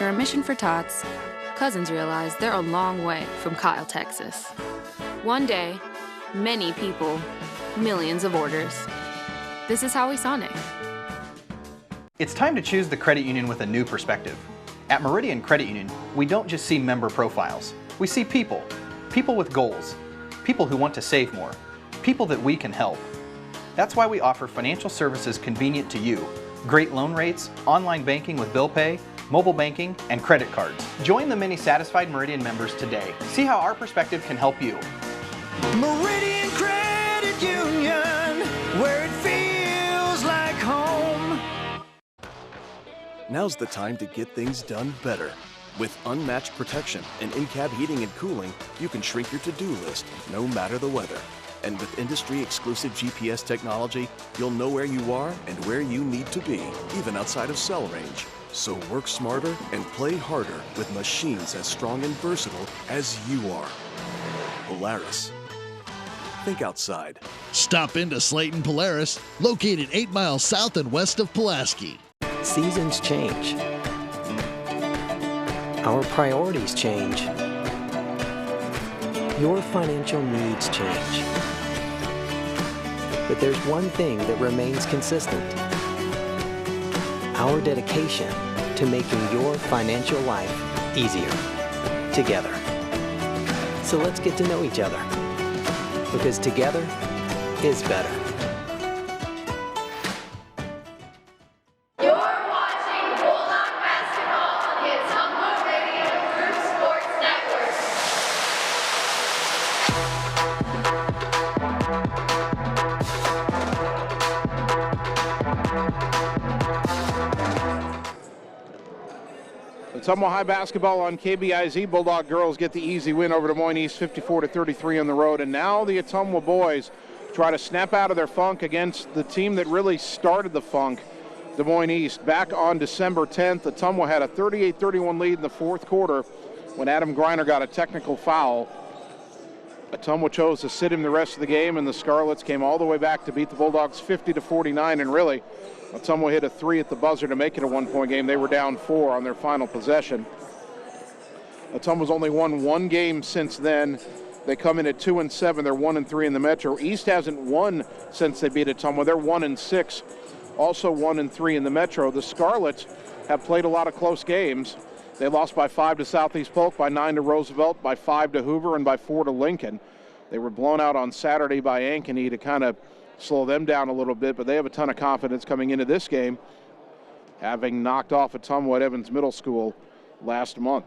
After a mission for tots, cousins realize they're a long way from Kyle, Texas. One day, many people, millions of orders. This is Howie Sonic. It's time to choose the credit union with a new perspective. At Meridian Credit Union, we don't just see member profiles. We see people. People with goals. People who want to save more. People that we can help. That's why we offer financial services convenient to you. Great loan rates, online banking with bill pay, mobile banking, and credit cards. Join the many satisfied Meridian members today. See how our perspective can help you. Meridian Credit Union, where it feels like home. Now's the time to get things done better. With unmatched protection and in-cab heating and cooling, you can shrink your to-do list no matter the weather. And with industry-exclusive GPS technology, you'll know where you are and where you need to be, even outside of cell range. So work smarter and play harder with machines as strong and versatile as you are. Polaris. Think outside. Stop into Slayton Polaris, located 8 miles south and west of Pulaski. Seasons change. Our priorities change. Your financial needs change. But there's one thing that remains consistent. Our dedication to making your financial life easier together. So let's get to know each other, because together is better. You're watching Bulldog basketball on the Ottumwa Radio Group Sports Network. Ottumwa High basketball on KBIZ. Bulldog girls get the easy win over to Moines, 54-33 on the road. And now the Ottumwa boys try to snap out of their funk against the team that really started the funk, Des Moines East. Back on December 10th, Ottumwa had a 38-31 lead in the fourth quarter when Adam Greiner got a technical foul. Ottumwa chose to sit him the rest of the game, and the Scarlets came all the way back to beat the Bulldogs 50-49. And really, Ottumwa hit a three at the buzzer to make it a one-point game. They were down 4 on their final possession. Ottumwa's only won one game since then. They come in at 2-7. They're 1-3 in the Metro. East hasn't won since they beat Ottumwa. They're 1-6, also 1-3 in the Metro. The Scarlets have played a lot of close games. They lost by 5 to Southeast Polk, by 9 to Roosevelt, by 5 to Hoover, and by 4 to Lincoln. They were blown out on Saturday by Ankeny to kind of slow them down a little bit, but they have a ton of confidence coming into this game, having knocked off Ottumwa at Evans Middle School last month.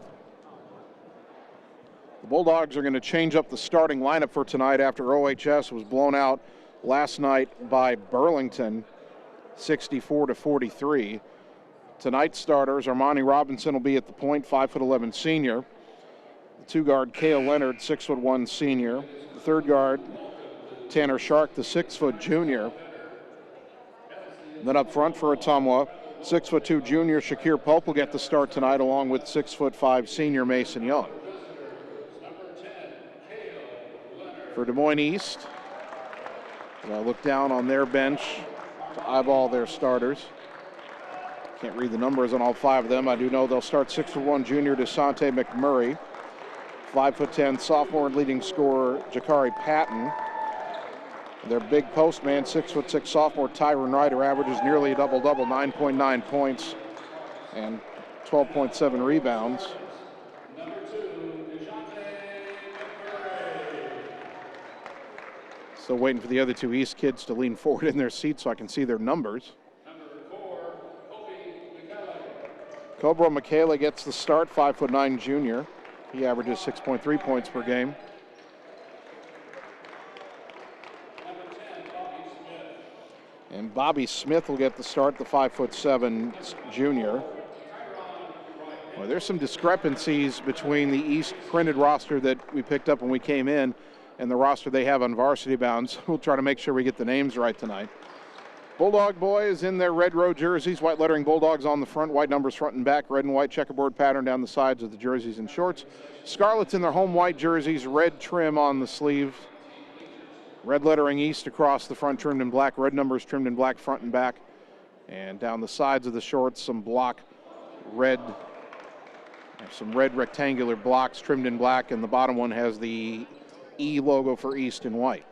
The Bulldogs are going to change up the starting lineup for tonight after OHS was blown out last night by Burlington, 64-43. Tonight's starters, Armani Robinson will be at the point, 5'11" senior. The two guard, Cale Leonard, 6'1" senior. The third guard, Tanner Shark, the 6' junior. Then up front for Ottumwa, 6'2" junior Shakir Pope will get the start tonight, along with 6'5" senior Mason Young. For Des Moines East, I'll look down on their bench to eyeball their starters. Can't read the numbers on all 5 of them. I do know they'll start 6'1" junior DeSante McMurray, 5'10" sophomore and leading scorer Jakari Patton. Their big post man, 6'6" sophomore Tyron Ryder, averages nearly a double-double, 9.9 points and 12.7 rebounds. Still waiting for the other 2 East kids to lean forward in their seats so I can see their numbers. Cobra Michaela gets the start, 5'9" junior. He averages 6.3 points per game. And Bobby Smith will get the start, the 5'7" junior. Well, there's some discrepancies between the East printed roster that we picked up when we came in and the roster they have on Varsity Bounds. We'll try to make sure we get the names right tonight. Bulldog boys in their red row jerseys, white lettering Bulldogs on the front, white numbers front and back, red and white checkerboard pattern down the sides of the jerseys and shorts. Scarlets in their home white jerseys, red trim on the sleeve. Red lettering East across the front, trimmed in black, red numbers trimmed in black front and back. And down the sides of the shorts, some block red some red rectangular blocks trimmed in black, and the bottom one has the E logo for East in white.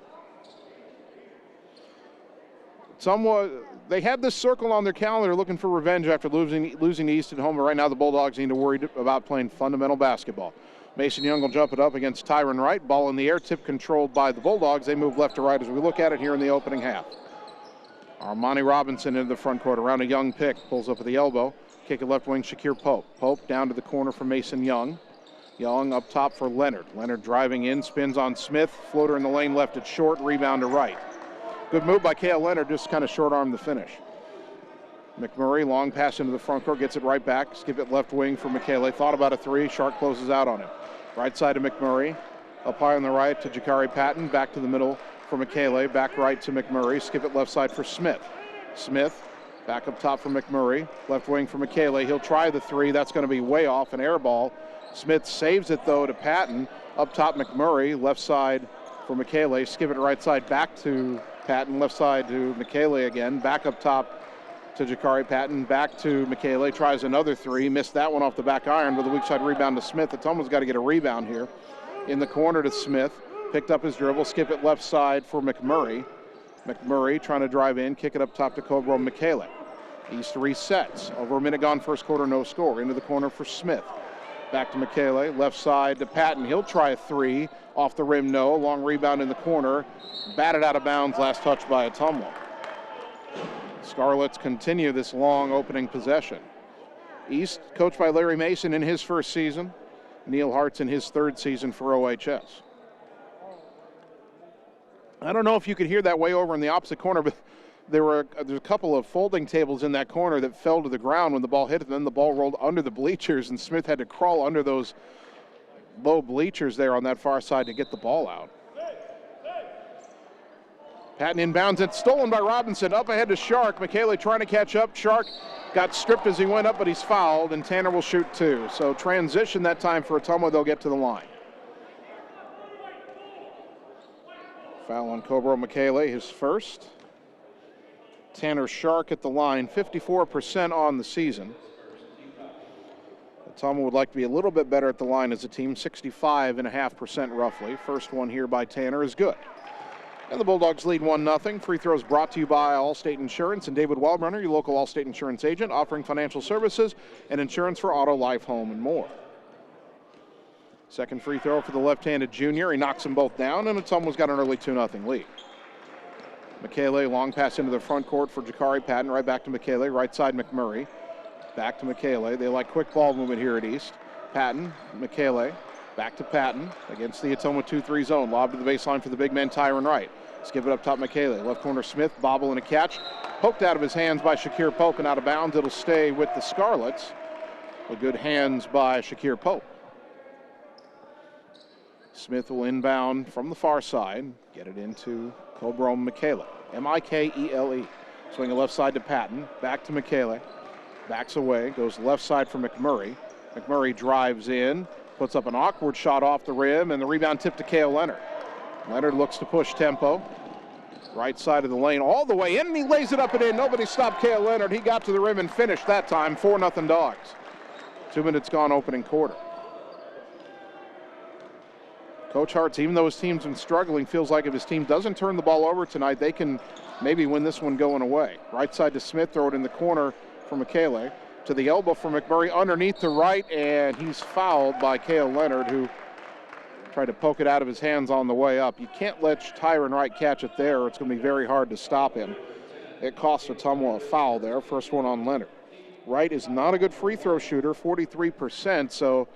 They had this circle on their calendar looking for revenge after losing to East at home, but right now the Bulldogs need to worry about playing fundamental basketball. Mason Young will jump it up against Tyron Wright. Ball in the air, tip controlled by the Bulldogs. They move left to right as we look at it here in the opening half. Armani Robinson into the front court around a Young pick. Pulls up at the elbow. Kick it left wing, Shakir Pope. Pope down to the corner for Mason Young. Young up top for Leonard. Leonard driving in, spins on Smith. Floater in the lane left it short, rebound to Wright. Good move by Cale Leonard, just kind of short-armed the finish. McMurray, long pass into the front court, gets it right back. Skip it left wing for Michele. Thought about a three. Shark closes out on him. Right side to McMurray. Up high on the right to Jakari Patton. Back to the middle for Michele. Back right to McMurray. Skip it left side for Smith. Smith back up top for McMurray. Left wing for Michele. He'll try the three. That's going to be way off, an air ball. Smith saves it, though, to Patton. Up top McMurray. Left side for Michele. Skip it right side back to Patton. Left side to Michele again. Back up top to Jakari Patton, back to Michele, tries another three, missed that one off the back iron with a weak side rebound to Smith. Ottumwa's got to get a rebound here. In the corner to Smith, picked up his dribble, skip it left side for McMurray. McMurray trying to drive in, kick it up top to Cobro Michele. East resets, over a minute gone, first quarter, no score. Into the corner for Smith. Back to Michele, left side to Patton. He'll try a three, off the rim, no. Long rebound in the corner, batted out of bounds, last touch by Ottumwa. Scarlets continue this long opening possession. East, coached by Larry Mason in his first season. Neil Hart's in his third season for OHS. I don't know if you could hear that way over in the opposite corner, but there's a couple of folding tables in that corner that fell to the ground when the ball hit it, and then the ball rolled under the bleachers, and Smith had to crawl under those low bleachers there on that far side to get the ball out. Patton inbounds, it's stolen by Robinson. Up ahead to Shark. Michele trying to catch up. Shark got stripped as he went up, but he's fouled, and Tanner will shoot two. So transition that time for Ottumwa. They'll get to the line. Foul on Cobro Michele, his first. Tanner Shark at the line, 54% on the season. Ottumwa would like to be a little bit better at the line as a team, 65.5% roughly. First one here by Tanner is good. And the Bulldogs lead 1-0. Free throws brought to you by Allstate Insurance and David Wellbrunner, your local Allstate Insurance agent, offering financial services and insurance for auto, life, home, and more. Second free throw for the left-handed junior. He knocks them both down, and Ottumwa's got an early 2-0 lead. Michele, long pass into the front court for Jakari Patton. Right back to Michele. Right side, McMurray. Back to Michele. They like quick ball movement here at East. Patton, Michele. Back to Patton against the Ottumwa 2-3 zone. Lob to the baseline for the big man, Tyron Wright. Skip it up top, Michele. Left corner, Smith. Bobble and a catch. Poked out of his hands by Shakir Pope and out of bounds. It'll stay with the Scarlets. With good hands by Shakir Pope. Smith will inbound from the far side. Get it into Cobro Michele. Michele. Swing a left side to Patton. Back to Michele. Backs away. Goes left side for McMurray. McMurray drives in. Puts up an awkward shot off the rim, and the rebound tip to Cale Leonard. Leonard looks to push tempo. Right side of the lane, all the way in, and he lays it up and in. Nobody stopped Cale Leonard. He got to the rim and finished that time. 4-0 Dogs. 2 minutes gone, opening quarter. Coach Hartz, even though his team's been struggling, feels like if his team doesn't turn the ball over tonight, they can maybe win this one going away. Right side to Smith, throw it in the corner for Michele. To the elbow for McMurray, underneath the right, and he's fouled by Cale Leonard, who tried to poke it out of his hands on the way up. You can't let Tyron Wright catch it there, or it's going to be very hard to stop him. It cost Ottumwa a foul there, first one on Leonard. Wright is not a good free throw shooter, 43%, so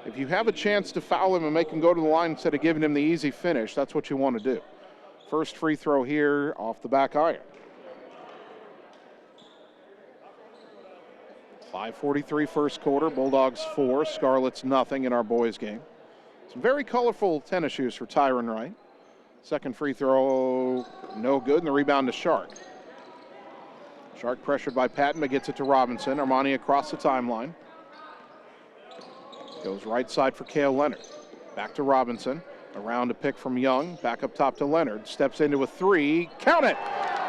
if you have a chance to foul him and make him go to the line instead of giving him the easy finish, that's what you want to do. First free throw here off the back iron. 5:43 first quarter, Bulldogs 4, Scarlets nothing in our boys game. Some very colorful tennis shoes for Tyron Wright. Second free throw, no good, and the rebound to Shark. Shark pressured by Patton, but gets it to Robinson. Armani across the timeline. Goes right side for Cale Leonard. Back to Robinson. Around a pick from Young. Back up top to Leonard. Steps into a three. Count it!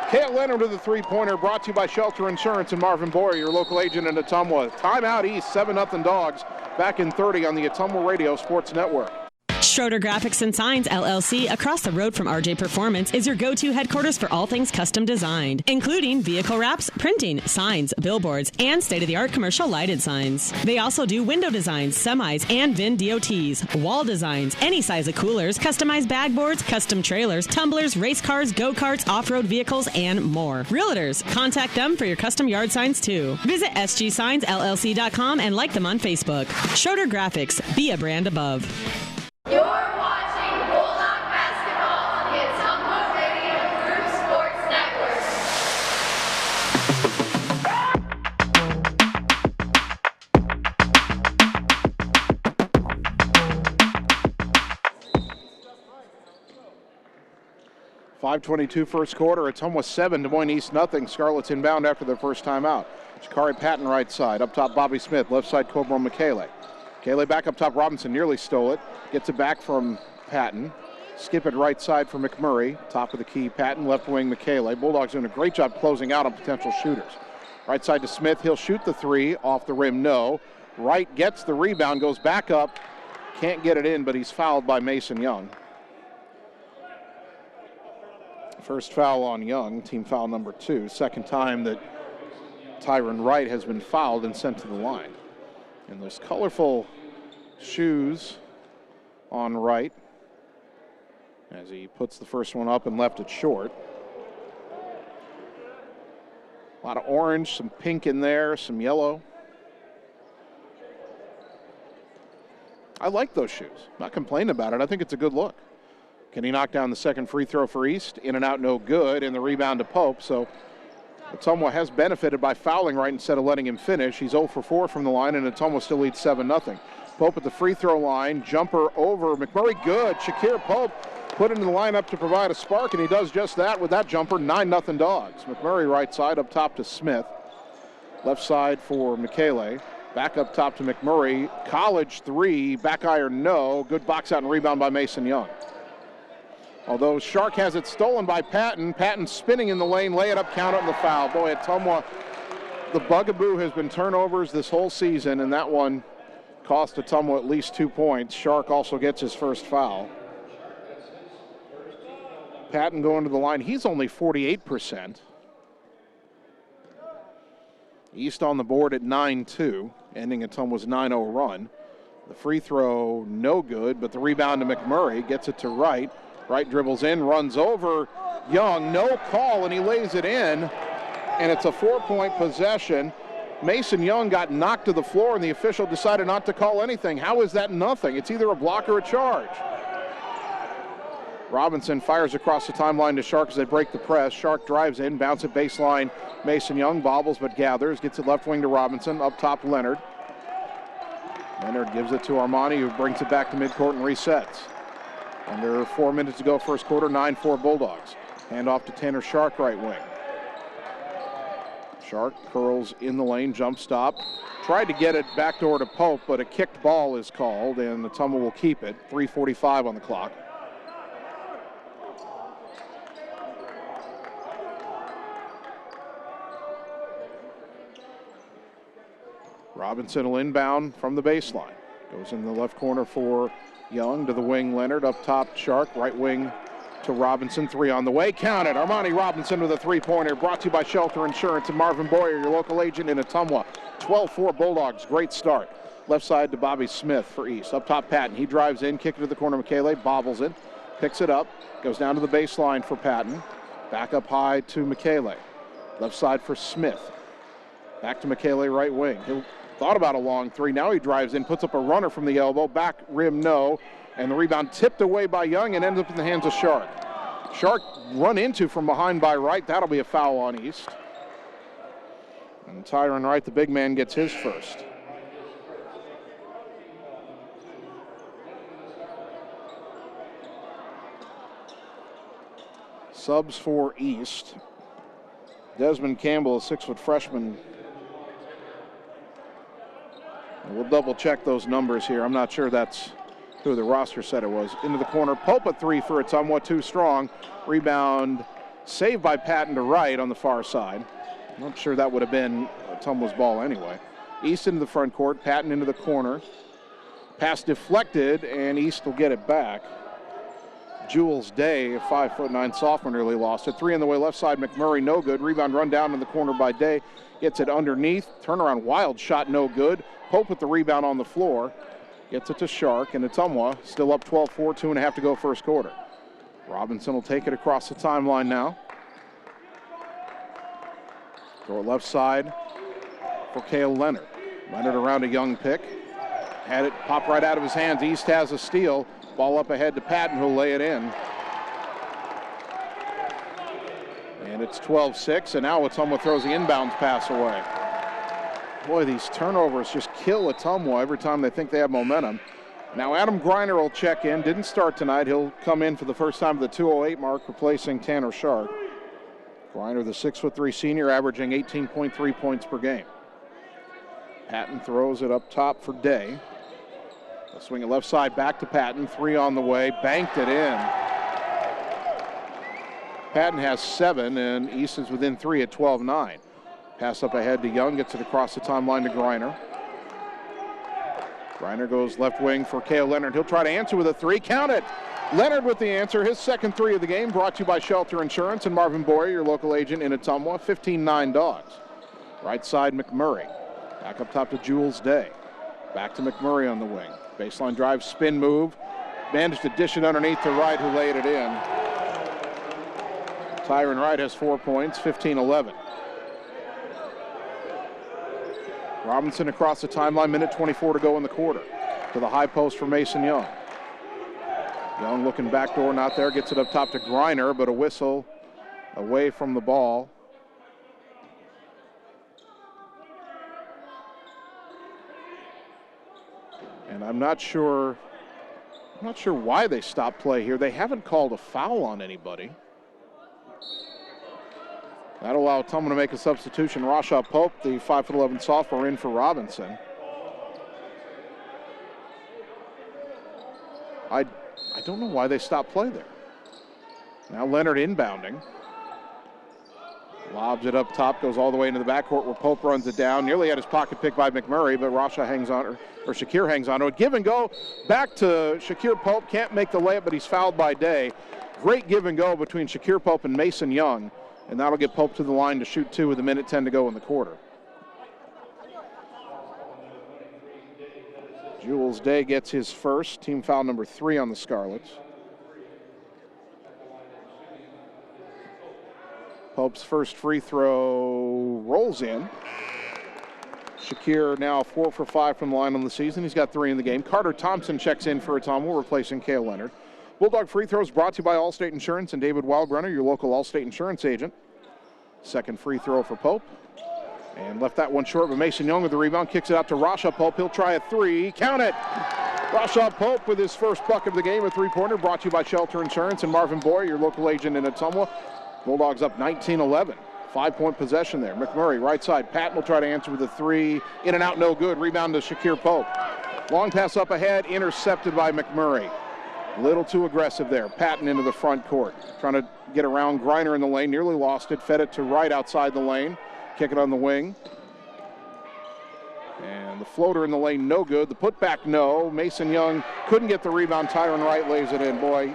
Cale Leonard with the three-pointer, brought to you by Shelter Insurance and Marvin Boyer, your local agent in Ottumwa. Timeout East, 7-0 Dogs. back in 30 on the Ottumwa Radio Sports Network. Schroeder Graphics and Signs, LLC, across the road from RJ Performance, is your go-to headquarters for all things custom designed, including vehicle wraps, printing, signs, billboards, and state-of-the-art commercial lighted signs. They also do window designs, semis, and VIN DOTs, wall designs, any size of coolers, customized bagboards, custom trailers, tumblers, race cars, go-karts, off-road vehicles, and more. Realtors, contact them for your custom yard signs, too. Visit sgsignsllc.com and like them on Facebook. Schroeder Graphics, be a brand above. You're watching Bulldog basketball on the Ottumwa Radio Group Sports Network. .522 first quarter. Ottumwa 7, Des Moines East nothing. Scarlets inbound after their first time out. Shakari Patton right side. Up top, Bobby Smith. Left side, Cobra Michele. Michele back up top. Robinson nearly stole it. Gets it back from Patton. Skip it right side for McMurray. Top of the key, Patton. Left wing, Michele. Bulldogs doing a great job closing out on potential shooters. Right side to Smith. He'll shoot the three. Off the rim, no. Wright gets the rebound, goes back up. Can't get it in, but he's fouled by Mason Young. First foul on Young, team foul number 2. Second time that Tyron Wright has been fouled and sent to the line. And those colorful shoes on Wright as he puts the first one up and left it short. A lot of orange, some pink in there, some yellow. I like those shoes. Not complaining about it. I think it's a good look. Can he knock down the second free throw for East? In and out, no good, and the rebound to Pope. So Ottumwa has benefited by fouling Wright instead of letting him finish. He's 0 for 4 from the line, and Ottumwa still leads 7-0. Pope at the free throw line, jumper over McMurray, good. Shakir Pope put into the lineup to provide a spark, and he does just that with that jumper. 9-0 Dogs. McMurray right side, up top to Smith. Left side for Michele. Back up top to McMurray. College three, back iron no. Good box out and rebound by Mason Young. Although Shark has it stolen by Patton. Patton spinning in the lane, lay it up, count it, and the foul. Boy, Ottumwa, the bugaboo has been turnovers this whole season, and that one cost Ottumwa at least 2 points. Shark also gets his first foul. Patton going to the line. He's only 48%. East on the board at 9-2, ending Ottumwa's 9-0 run. The free throw, no good, but the rebound to McMurray gets it to Wright. Wright dribbles in, runs over Young, no call, and he lays it in, and it's a 4-point possession. Mason Young got knocked to the floor, and the official decided not to call anything. How is that nothing? It's either a block or a charge. Robinson fires across the timeline to Shark as they break the press. Shark drives in, bounce it baseline. Mason Young bobbles but gathers, gets it left wing to Robinson, up top Leonard. Leonard gives it to Armani, who brings it back to midcourt and resets. Under 4 minutes to go first quarter, 9-4 Bulldogs. Hand off to Tanner Shark, right wing. Shark curls in the lane, jump stop. Tried to get it backdoor to Pope, but a kicked ball is called, and Ottumwa will keep it. 3:45 on the clock. Robinson will inbound from the baseline. Goes in the left corner for Young, to the wing Leonard, up top Shark, right wing to Robinson, three on the way, count it. Armani Robinson with a three-pointer, brought to you by Shelter Insurance and Marvin Boyer, your local agent in Ottumwa. 12-4 Bulldogs, great start. Left side to Bobby Smith for East. Up top Patton, he drives in, kick it to the corner, Michele, bobbles it, picks it up, goes down to the baseline for Patton. Back up high to Michele. Left side for Smith. Back to Michele, right wing. He thought about a long three. Now he drives in, puts up a runner from the elbow. Back rim, no. And the rebound tipped away by Young and ends up in the hands of Shark. Shark run into from behind by Wright. That'll be a foul on East. And Tyron Wright, the big man, gets his first. Subs for East. Desmond Campbell, a 6-foot freshman. We'll double check those numbers here. I'm not sure that's who the roster said it was. Into the corner, Pope at three for Ottumwa, too strong. Rebound saved by Patton to Wright on the far side. I'm not sure that would have been Ottumwa's ball anyway. East into the front court, Patton into the corner. Pass deflected, and East will get it back. Jules Day, a 5'9" sophomore, nearly lost it. 3 on the way left side, McMurray, no good. Rebound run down in the corner by Day. Gets it underneath. Turnaround, wild shot, no good. Pope with the rebound on the floor. Gets it to Shark, and Ottumwa still up 12-4, 2.5 to go first quarter. Robinson will take it across the timeline now. Throw it left side for Cale Leonard. Leonard around a Young pick. Had it pop right out of his hands. East has a steal. Ball up ahead to Patton, who'll lay it in. And it's 12-6, and now Ottumwa throws the inbounds pass away. Boy, these turnovers just kill Ottumwa every time they think they have momentum. Now Adam Greiner will check in. Didn't start tonight. He'll come in for the first time at the 2:08 mark, replacing Tanner Sharp. Greiner, the 6'3" senior, averaging 18.3 points per game. Patton throws it up top for Day. They'll swing it left side back to Patton. 3 on the way. Banked it in. Patton has 7, and East is within 3 at 12-9. Pass up ahead to Young. Gets it across the timeline to Greiner. Greiner goes left wing for Cale Leonard. He'll try to answer with a 3. Count it! Leonard with the answer. His second 3 of the game, brought to you by Shelter Insurance and Marvin Boyer, your local agent in Ottumwa. 15-9 Dogs. Right side, McMurray. Back up top to Jules Day. Back to McMurray on the wing. Baseline drive, spin move. Managed to dish it underneath to Wright, who laid it in. Tyron Wright has 4 points, 15-11. Robinson across the timeline, minute 24 to go in the quarter. To the high post for Mason Young. Young looking backdoor, not there. Gets it up top to Greiner, but a whistle away from the ball. And I'm not sure why they stopped play here. They haven't called a foul on anybody. That'll allow Ottumwa to make a substitution. Rashaw Pope, the 5'11" sophomore, in for Robinson. I don't know why they stopped play there. Now Leonard inbounding. Lobs it up top, goes all the way into the backcourt where Pope runs it down. Nearly had his pocket picked by McMurray, but Rasha hangs on, or Shakir hangs on to it. Give and go back to Shakir Pope. Can't make the layup, but he's fouled by Day. Great give and go between Shakir Pope and Mason Young, and that'll get Pope to the line to shoot 2 with a minute 10 to go in the quarter. Jules Day gets his first, team foul number 3 on the Scarlets. Pope's first free throw rolls in. Shakir now 4 for 5 from the line on the season. He's got 3 in the game. Carter Thompson checks in for Ottumwa, replacing Cale Leonard. Bulldog free throws brought to you by Allstate Insurance and David Wildrunner, your local Allstate Insurance agent. Second free throw for Pope. And left that one short, but Mason Young with the rebound. Kicks it out to Rasha Pope. He'll try a 3. Count it! Rasha Pope with his first bucket of the game, a 3-pointer, brought to you by Shelter Insurance and Marvin Boyer, your local agent in Ottumwa. Bulldogs up 19-11. 5-point possession there. McMurray, right side. Patton will try to answer with a 3. In and out, no good. Rebound to Shakir Pope. Long pass up ahead, intercepted by McMurray. A little too aggressive there. Patton into the front court. Trying to get around Greiner in the lane. Nearly lost it. Fed it to Wright outside the lane. Kick it on the wing. And the floater in the lane, no good. The putback, no. Mason Young couldn't get the rebound. Tyron Wright lays it in. Boy,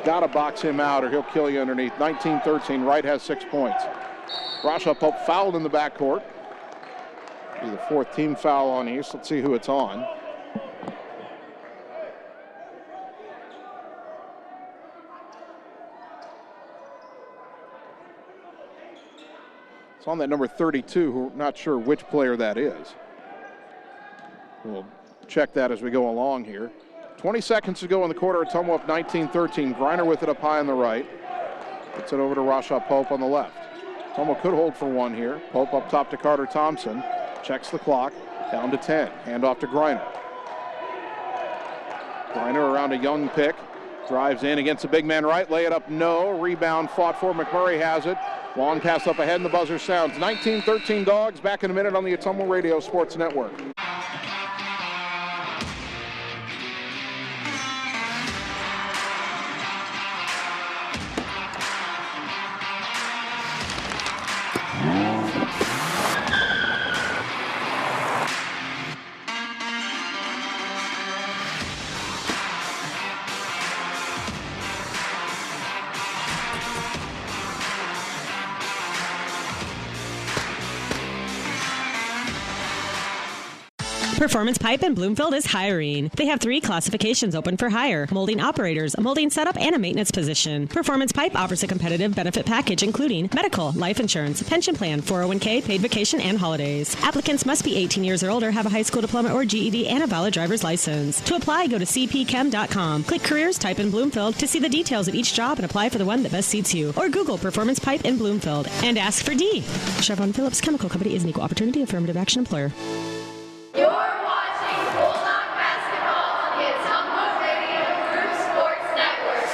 got to box him out or he'll kill you underneath. 19-13. Wright has 6 points. Rasha Pope fouled in the backcourt. Be the 4th team foul on East. Let's see who it's on. It's on that number 32, who not sure which player that is. We'll check that as we go along here. 20 seconds to go in the quarter. Ottumwa up 19-13. Greiner with it up high on the right. Gets it over to Rasha Pope on the left. Ottumwa could hold for 1 here. Pope up top to Carter Thompson. Checks the clock. Down to 10. Hand off to Greiner. Greiner around a Young pick. Drives in against the big man right. Lay it up, no. Rebound fought for. McMurray has it. Long pass up ahead and the buzzer sounds. 19-13 Dogs. Back in a minute on the Ottumwa Radio Sports Network. Performance Pipe in Bloomfield is hiring. They have 3 classifications open for hire: molding operators, a molding setup, and a maintenance position. Performance Pipe offers a competitive benefit package including medical, life insurance, pension plan, 401k, paid vacation, and holidays. Applicants must be 18 years or older, have a high school diploma or GED, and a valid driver's license. To apply, go to cpchem.com. Click Careers, type in Bloomfield to see the details of each job and apply for the one that best suits you. Or Google Performance Pipe in Bloomfield and ask for D. Chevron Phillips Chemical Company is an equal opportunity affirmative action employer. You're watching Bulldog basketball on the Ottumwa Radio Group Sports Network.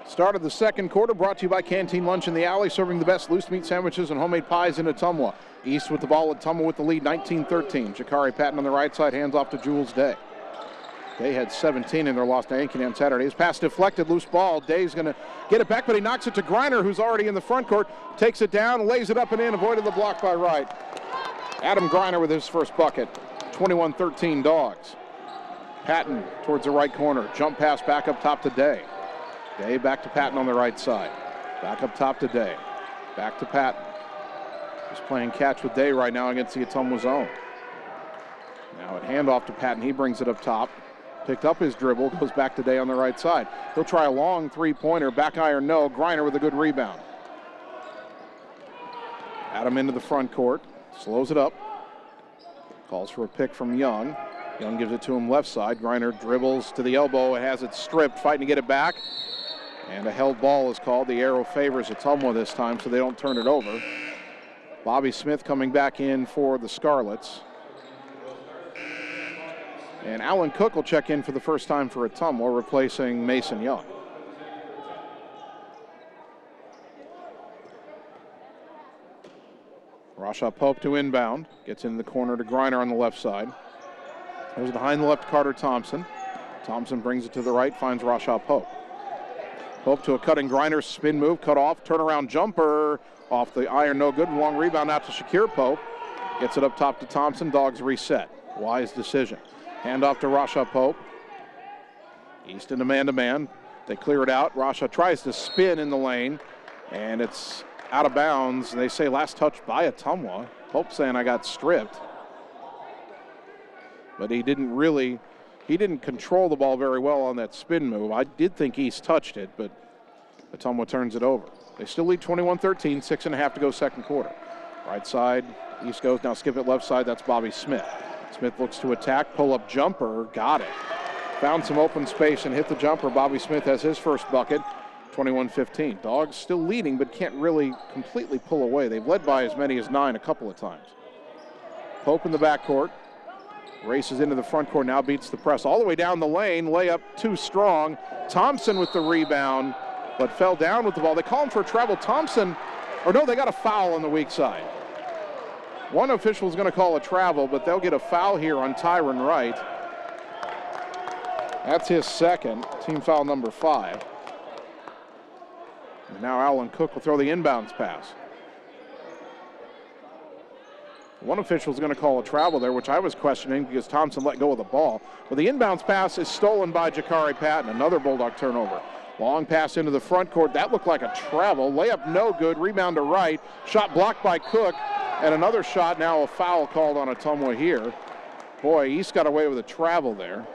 Start of the second quarter brought to you by Canteen Lunch in the Alley, serving the best loose meat sandwiches and homemade pies in Ottumwa. East with the ball, Ottumwa with the lead, 19-13. Jakari Patton on the right side, hands off to Jules Day. Day had 17 in their loss to Ankeny on Saturday. His pass deflected, loose ball. Day's going to get it back, but he knocks it to Griner, who's already in the front court. Takes it down, lays it up and in, avoided the block by Wright. Adam Griner with his first bucket. 21-13 Dogs. Patton towards the right corner. Jump pass back up top to Day. Day back to Patton on the right side. Back up top to Day. Back to Patton. He's playing catch with Day right now against the Ottumwa zone. Now at handoff to Patton, he brings it up top. Picked up his dribble, goes back to Day on the right side. He'll try a long three-pointer, back iron no. Griner with a good rebound. Adam into the front court, slows it up. Calls for a pick from Young. Young gives it to him left side. Griner dribbles to the elbow, has it stripped, fighting to get it back. And a held ball is called. The arrow favors Ottumwa this time, so they don't turn it over. Bobby Smith coming back in for the Scarlets. And Alan Cook will check in for the first time for Ottumwa, replacing Mason Young. Rasha Pope to inbound. Gets in the corner to Griner on the left side. Goes behind the left, Carter Thompson. Thompson brings it to the right, finds Rasha Pope. Pope to a cutting Griner, spin move, cut off, turnaround jumper off the iron, no good. Long rebound out to Shakir Pope. Gets it up top to Thompson. Dogs reset. Wise decision. Hand off to Rasha Pope. East into man-to-man. They clear it out. Rasha tries to spin in the lane, and it's out of bounds. They say last touch by Ottumwa. Pope saying I got stripped. But he didn't control the ball very well on that spin move. I did think East touched it, but Ottumwa turns it over. They still lead 21-13, 6.5 to go second quarter. Right side, East goes, now skip it left side, that's Bobby Smith. Smith looks to attack, pull-up jumper, got it. Found some open space and hit the jumper. Bobby Smith has his first bucket, 21-15. Dogs still leading, but can't really completely pull away. They've led by as many as 9 a couple of times. Pope in the backcourt, races into the front court, now beats the press all the way down the lane, layup too strong. Thompson with the rebound, but fell down with the ball. They call him for a travel. Thompson, or no, they got a foul on the weak side. One official is going to call a travel, but they'll get a foul here on Tyron Wright. That's his second, team foul number 5. And now Alan Cook will throw the inbounds pass. One official is going to call a travel there, which I was questioning because Thompson let go of the ball. But the inbounds pass is stolen by Jakari Patton, another Bulldog turnover. Long pass into the front court. That looked like a travel. Layup no good. Rebound to Wright. Shot blocked by Cook. And another shot, now a foul called on Ottumwa here. Boy, East got away with a travel there.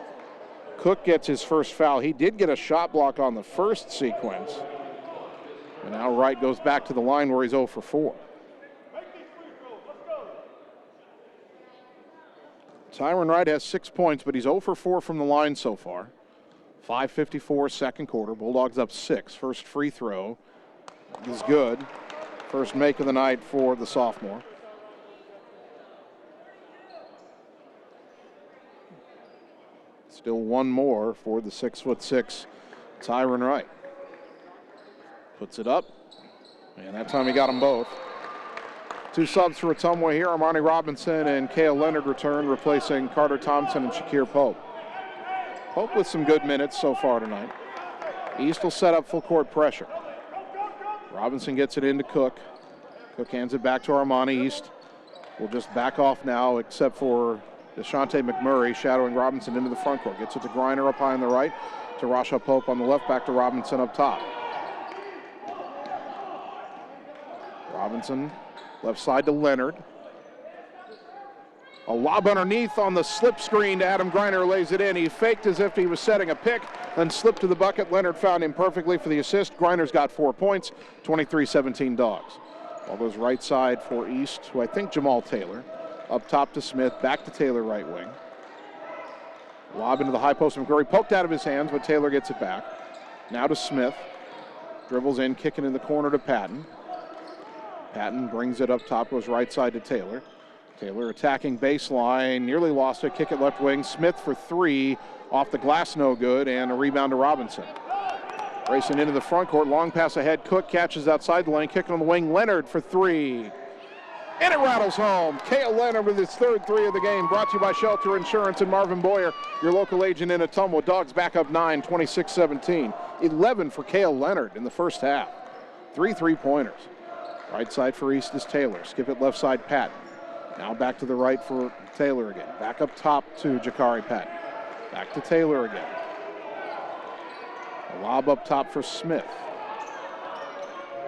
Cook gets his first foul. He did get a shot block on the first sequence. And now Wright goes back to the line where he's 0 for 4. Tyron Wright has 6 points, but he's 0 for 4 from the line so far. 5:54 second quarter. Bulldogs up 6. First free throw is good. First make of the night for the sophomore. Still one more for the 6'6" Tyron Wright. Puts it up, and that time he got them both. 2 subs for Ottumwa here. Armani Robinson and Kale Leonard return, replacing Carter Thompson and Shakir Pope. Pope with some good minutes so far tonight. East will set up full court pressure. Robinson gets it into Cook. Cook hands it back to Armani. East will just back off now, except for DeShante McMurray shadowing Robinson into the front court. Gets it to Griner up high on the right. to Rasha Pope on the left, back to Robinson up top. Robinson, left side to Leonard. A lob underneath on the slip screen to Adam Greiner, lays it in. He faked as if he was setting a pick, then slipped to the bucket. Leonard found him perfectly for the assist. Greiner's got 4 points, 23-17 Dogs. Ball goes right side for East, who I think Jamal Taylor. Up top to Smith, back to Taylor right wing. Lob into the high post. McGurry poked out of his hands, but Taylor gets it back. Now to Smith. Dribbles in, kicking in the corner to Patton. Patton brings it up top, goes right side to Taylor. Taylor attacking baseline, nearly lost it, kick it left wing. Smith for 3, off the glass, no good, and a rebound to Robinson. Racing into the front court, long pass ahead. Cook catches outside the lane, kicking on the wing. Leonard for 3. And it rattles home. Cale Leonard with his 3rd 3 of the game, brought to you by Shelter Insurance and Marvin Boyer, your local agent in Ottumwa. Dogs back up 9, 26-17. 11 for Cale Leonard in the first half. 3 3-pointers. Right side for East is Taylor. Skip it left side, Patton. Now back to the right for Taylor again. Back up top to Jakari Patton. Back to Taylor again. A lob up top for Smith.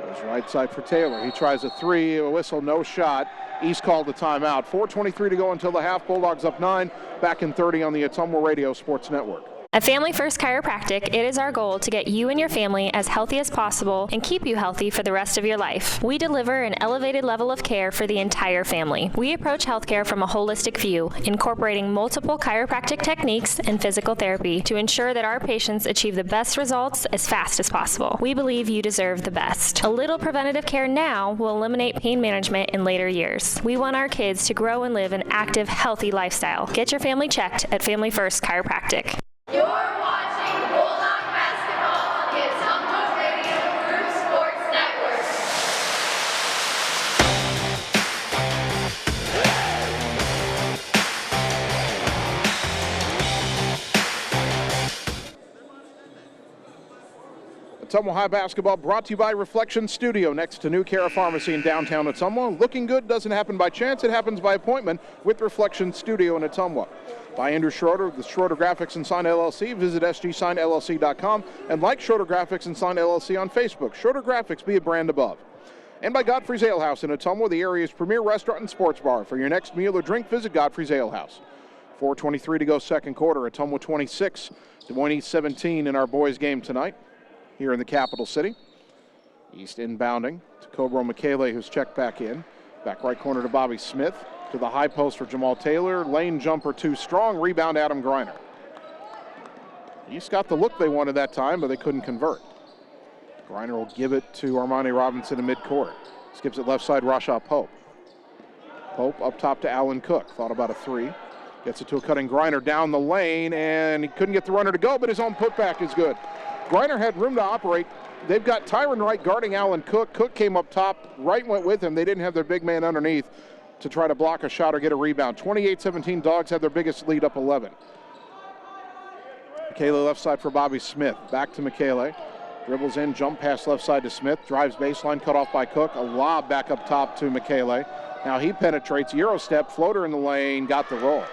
Goes right side for Taylor. He tries a 3, a whistle, no shot. East called the timeout. 4:23 to go until the half. Bulldogs up 9, back in 30 on the Ottumwa Radio Sports Network. At Family First Chiropractic, it is our goal to get you and your family as healthy as possible and keep you healthy for the rest of your life. We deliver an elevated level of care for the entire family. We approach healthcare from a holistic view, incorporating multiple chiropractic techniques and physical therapy to ensure that our patients achieve the best results as fast as possible. We believe you deserve the best. A little preventative care now will eliminate pain management in later years. We want our kids to grow and live an active, healthy lifestyle. Get your family checked at Family First Chiropractic. You're watching Bulldog basketball on the Ottumwa Radio Group Sports Network. Ottumwa High basketball brought to you by Reflection Studio, next to New Cara Pharmacy in downtown Ottumwa. Looking good doesn't happen by chance, it happens by appointment with Reflection Studio in Ottumwa. By Andrew Schroeder with Schroeder Graphics and Sign LLC. Visit sgsignllc.com and like Schroeder Graphics and Sign LLC on Facebook. Schroeder Graphics, be a brand above. And by Godfrey's Ale House in Ottumwa, the area's premier restaurant and sports bar. For your next meal or drink, visit Godfrey's Ale House. 4:23 to go second quarter. Ottumwa 26, Des Moines 17 in our boys game tonight here in the capital city. East inbounding to Cobro Michele, who's checked back in. Back right corner to Bobby Smith. To the high post for Jamal Taylor. Lane jumper too strong. Rebound Adam Greiner. East got the look they wanted that time, but they couldn't convert. Greiner will give it to Armani Robinson in midcourt. Skips it left side, Rasha Pope. Pope up top to Alan Cook. Thought about a 3. Gets it to a cutting Greiner down the lane, and he couldn't get the runner to go, but his own putback is good. Greiner had room to operate. They've got Tyron Wright guarding Alan Cook. Cook came up top. Wright went with him. They didn't have their big man underneath to try to block a shot or get a rebound. 28-17, Dogs have their biggest lead, up 11. Michele left side for Bobby Smith. Back to Michele. Dribbles in, jump pass left side to Smith. Drives baseline, cut off by Cook. A lob back up top to Michele. Now he penetrates, Euro step, floater in the lane, got the roll.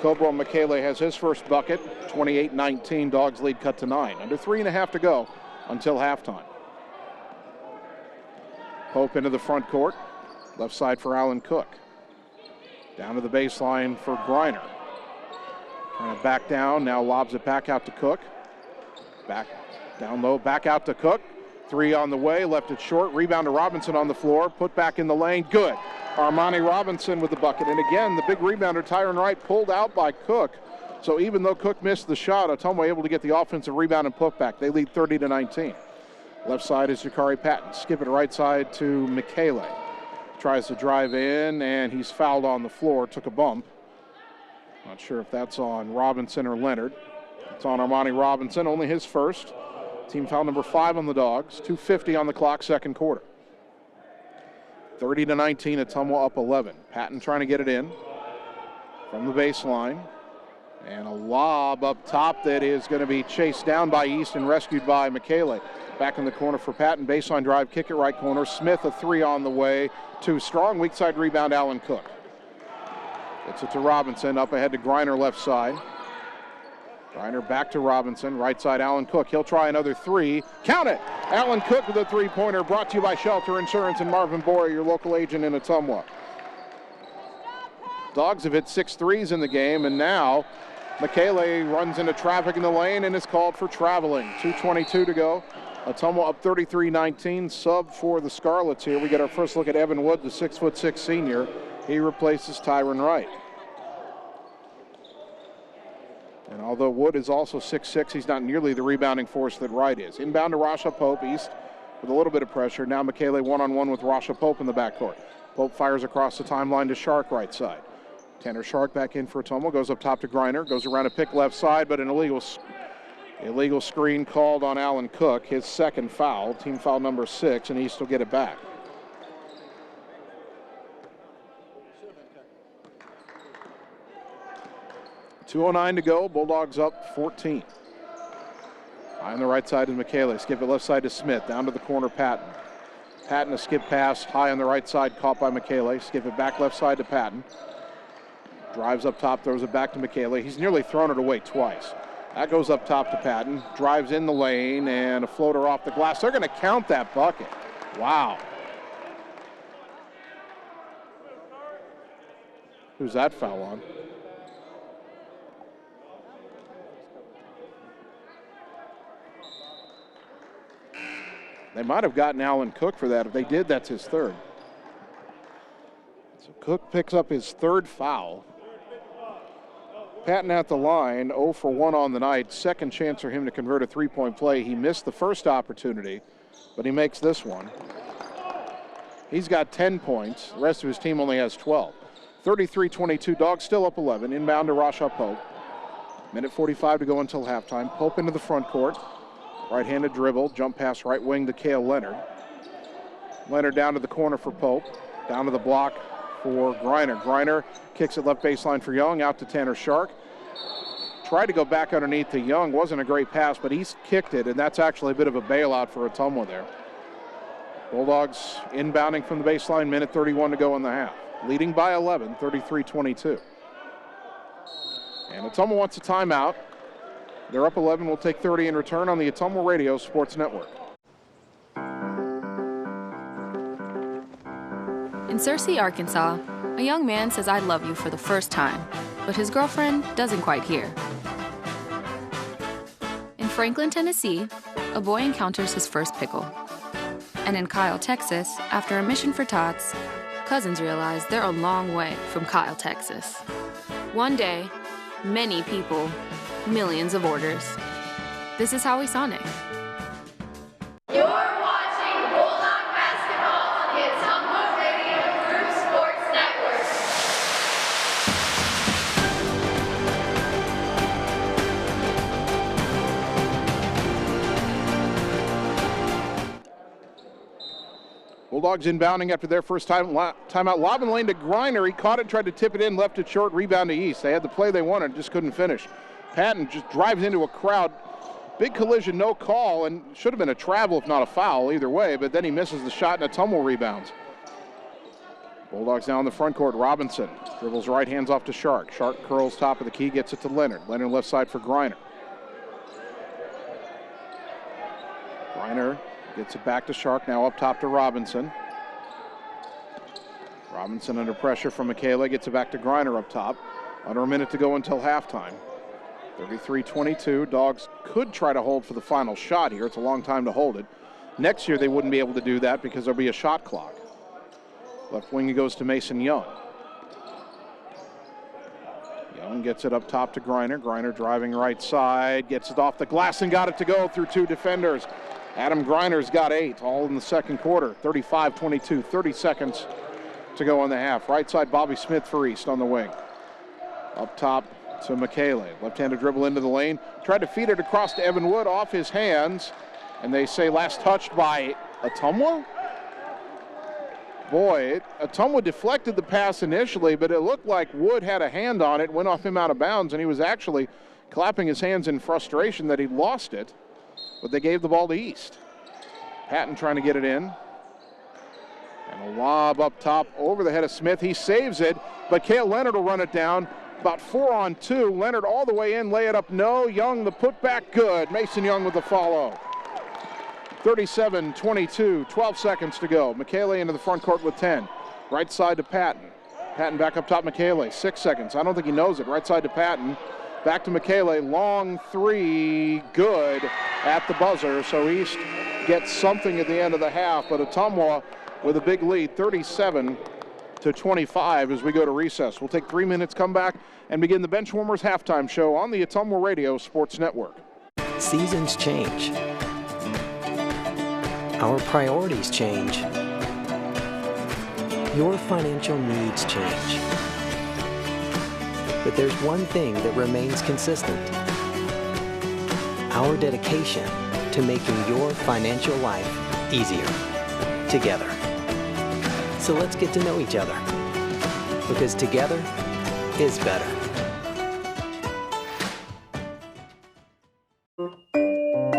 Cobro Michele has his first bucket. 28-19, Dogs lead cut to 9. Under 3.5 to go until halftime. Pope into the front court. Left side for Alan Cook. Down to the baseline for Greiner. Trying to back down, now lobs it back out to Cook. Back down low, back out to Cook. 3 on the way, left it short. Rebound to Robinson on the floor, put back in the lane, good. Armani Robinson with the bucket. And again, the big rebounder, Tyron Wright, pulled out by Cook. So even though Cook missed the shot, Ottumwa able to get the offensive rebound and putback. They lead 30-19. Left side is Jakari Patton. Skip it right side to Michele. Tries to drive in, and he's fouled on the floor, took a bump. Not sure if that's on Robinson or Leonard. It's on Armani Robinson, only his first. Team foul number 5 on the Dogs. 2:50 on the clock, second quarter. 30-19, Ottumwa up 11. Patton trying to get it in from the baseline. And a lob up top that is going to be chased down by East and rescued by Michele. Back in the corner for Patton, baseline drive, kick it right corner. Smith a 3 on the way. Too strong, weak side rebound, Alan Cook. Gets it to Robinson, up ahead to Greiner left side. Griner back to Robinson. Right side, Alan Cook. He'll try another three. Count it! Alan Cook with a three-pointer, brought to you by Shelter Insurance and Marvin Boyer, your local agent in Ottumwa. Dogs have hit 6 threes in the game, and now Michele runs into traffic in the lane and is called for traveling. 2:22 to go. Ottumwa up 33-19. Sub for the Scarlets here. We get our first look at Evan Wood, the 6'6" senior. He replaces Tyron Wright. And although Wood is also 6'6", he's not nearly the rebounding force that Wright is. Inbound to Rasha Pope, east with a little bit of pressure. Now Michele one-on-one with Rasha Pope in the backcourt. Pope fires across the timeline to Shark right side. Tanner Shark back in for Ottumwa, goes up top to Griner, goes around a pick left side, but an illegal screen called on Alan Cook, his second foul, team foul number 6, and East will get it back. .209 to go, Bulldogs up 14. High on the right side is Michele, skip it left side to Smith, down to the corner Patton. Patton a skip pass, high on the right side, caught by Michele, skip it back left side to Patton. Drives up top, throws it back to Michele. He's nearly thrown it away twice. That goes up top to Patton. Drives in the lane and a floater off the glass. They're going to count that bucket. Wow. Who's that foul on? They might have gotten Alan Cook for that. If they did, that's his third. So Cook picks up his third foul. Patton at the line, 0 for 1 on the night. Second chance for him to convert a three-point play. He missed the first opportunity, but he makes this one. He's got 10 points. The rest of his team only has 12. 33-22, Dogs still up 11. Inbound to Rasha Pope. Minute 45 to go until halftime. Pope into the front court. Right-handed dribble, jump pass right wing to Cale Leonard. Leonard down to the corner for Pope. Down to the block for Griner. Griner kicks it left baseline for Young, out to Tanner Shark. Tried to go back underneath to Young, wasn't a great pass, but he's kicked it, and that's actually a bit of a bailout for Ottumwa there. Bulldogs inbounding from the baseline, minute 31 to go in the half. Leading by 11, 33-22. And Ottumwa wants a timeout. They're up 11, we'll take 30 in return on the Ottumwa Radio Sports Network. In Searcy, Arkansas, a young man says I love you for the first time, but his girlfriend doesn't quite hear. In Franklin, Tennessee, a boy encounters his first pickle. And in Kyle, Texas, after a mission for tots, cousins realize they're a long way from Kyle, Texas. One day, many people, millions of orders. This is how we Sonic. You're watching Bulldog basketball on the Ottumwa Radio Group Sports Network. Bulldogs inbounding after their first timeout. Lob in lane to Griner. He caught it, tried to tip it in, left it short, rebound to East. They had the play they wanted, just couldn't finish. Patton just drives into a crowd. Big collision, no call, and should have been a travel if not a foul either way, but then he misses the shot and Ottumwa rebounds. Bulldogs now in the front court. Robinson dribbles right, hands off to Shark. Shark curls top of the key, gets it to Leonard. Leonard left side for Griner. Griner gets it back to Shark, now up top to Robinson. Robinson under pressure from Michele, gets it back to Griner up top. Under a minute to go until halftime. 33-22, Dogs could try to hold for the final shot here. It's a long time to hold it. Next year they wouldn't be able to do that because there'll be a shot clock. Left wing goes to Mason Young. Young gets it up top to Griner. Griner driving right side, gets it off the glass and got it to go through two defenders. Adam Griner's got 8, all in the second quarter. 35-22, 30 seconds to go in the half. Right side, Bobby Smith for East on the wing. Up top to Michele. Left-handed dribble into the lane. Tried to feed it across to Evan Wood, off his hands. And they say last touched by Ottumwa? Boy, Ottumwa deflected the pass initially, but it looked like Wood had a hand on it, went off him out of bounds, and he was actually clapping his hands in frustration that he lost it. But they gave the ball to East. Patton trying to get it in. And a lob up top over the head of Smith. He saves it, but Cale Leonard will run it down. About 4 on 2. Leonard all the way in, lay it up, no. Young, the putback, good. Mason Young with the follow. 37-22, 12 seconds to go. Michele into the front court with 10. Right side to Patton. Patton back up top, Michele, 6 seconds. I don't think he knows it. Right side to Patton. Back to Michele, long three, good at the buzzer. So East gets something at the end of the half, but Ottumwa with a big lead, 37-25 as we go to recess. We'll take 3 minutes, come back, and begin the Benchwarmers halftime show on the Ottumwa Radio Sports Network. Seasons change. Our priorities change. Your financial needs change. But there's one thing that remains consistent. Our dedication to making your financial life easier together. So let's get to know each other, because together is better.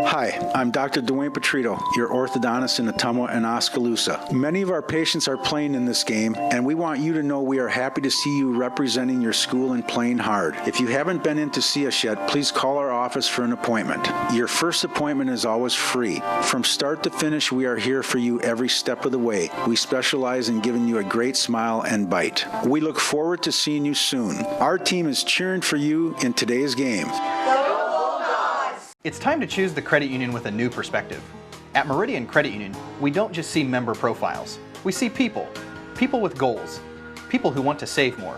Hi, I'm Dr. Dwayne Petrito, your orthodontist in Ottumwa and Oskaloosa. Many of our patients are playing in this game, and we want you to know we are happy to see you representing your school and playing hard. If you haven't been in to see us yet, please call our office for an appointment. Your first appointment is always free. From start to finish, we are here for you every step of the way. We specialize in giving you a great smile and bite. We look forward to seeing you soon. Our team is cheering for you in today's game. It's time to choose the credit union with a new perspective. At Meridian Credit Union, we don't just see member profiles. We see people. People with goals. People who want to save more.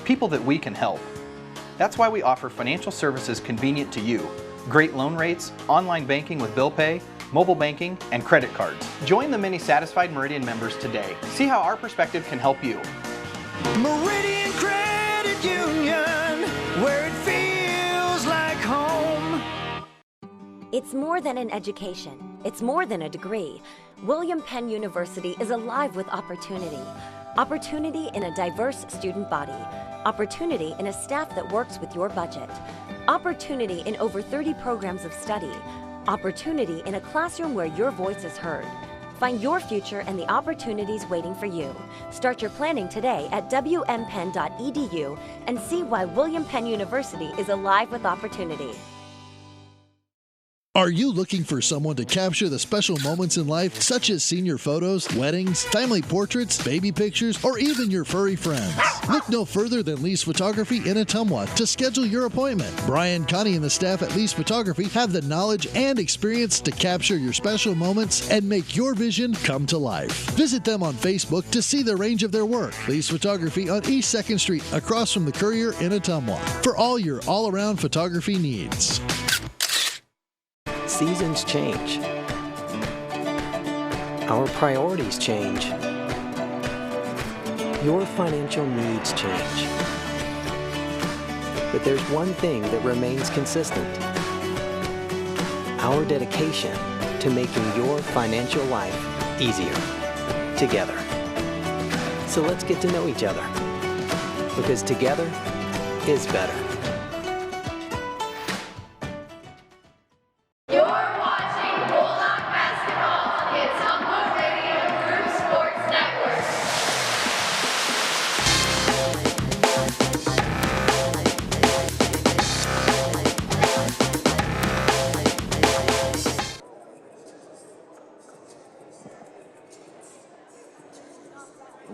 People that we can help. That's why we offer financial services convenient to you. Great loan rates, online banking with bill pay, mobile banking, and credit cards. Join the many satisfied Meridian members today. See how our perspective can help you. Meridian Credit Union, where it feels like home. It's more than an education. It's more than a degree. William Penn University is alive with opportunity. Opportunity in a diverse student body. Opportunity in a staff that works with your budget. Opportunity in over 30 programs of study. Opportunity in a classroom where your voice is heard. Find your future and the opportunities waiting for you. Start your planning today at wmpenn.edu and see why William Penn University is alive with opportunity. Are you looking for someone to capture the special moments in life, such as senior photos, weddings, family portraits, baby pictures, or even your furry friends? Look no further than Lee's Photography in Ottumwa to schedule your appointment. Brian, Connie, and the staff at Lee's Photography have the knowledge and experience to capture your special moments and make your vision come to life. Visit them on Facebook to see the range of their work. Lee's Photography on East 2nd Street, across from the Courier in Ottumwa, for all your all-around photography needs. Seasons change. Our priorities change. Your financial needs change. But there's one thing that remains consistent. Our dedication to making your financial life easier together. So let's get to know each other, because together is better.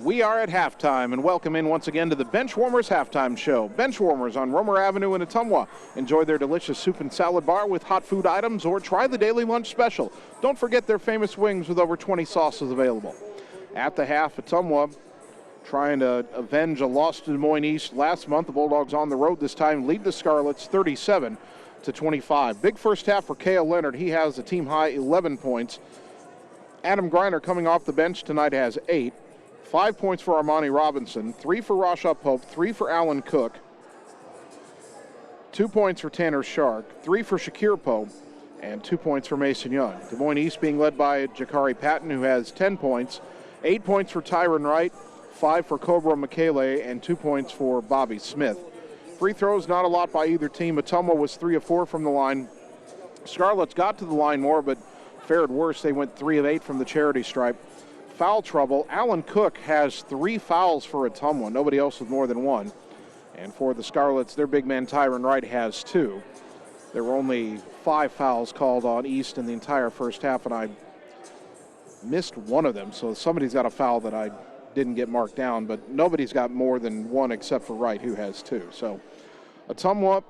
We are at halftime, and welcome in once again to the Benchwarmers halftime show. Benchwarmers on Romer Avenue in Ottumwa. Enjoy their delicious soup and salad bar with hot food items, or try the daily lunch special. Don't forget their famous wings with over 20 sauces available. At the half, Ottumwa trying to avenge a loss to Des Moines East last month. The Bulldogs on the road this time lead the Scarlets 37-25. Big first half for Cale Leonard. He has a team-high 11 points. Adam Griner coming off the bench tonight has 8. 5 points for Armani Robinson, 3 for Rasha Pope, 3 for Alan Cook, 2 points for Tanner Shark, 3 for Shakir Pope, and 2 points for Mason Young. Des Moines East being led by Jakari Patton, who has 10 points, 8 points for Tyron Wright, 5 for Cobra Michele, and 2 points for Bobby Smith. Free throws, not a lot by either team. Ottumwa was 3 of 4 from the line. Scarlets got to the line more, but fared worse. They went 3 of 8 from the charity stripe. Foul trouble. Alan Cook has 3 fouls for Ottumwa. Nobody else with more than 1. And for the Scarlets, their big man Tyron Wright has 2. There were only 5 fouls called on East in the entire first half, and I missed one of them. So somebody's got a foul that I didn't get marked down, but nobody's got more than 1 except for Wright, who has 2. So Ottumwa,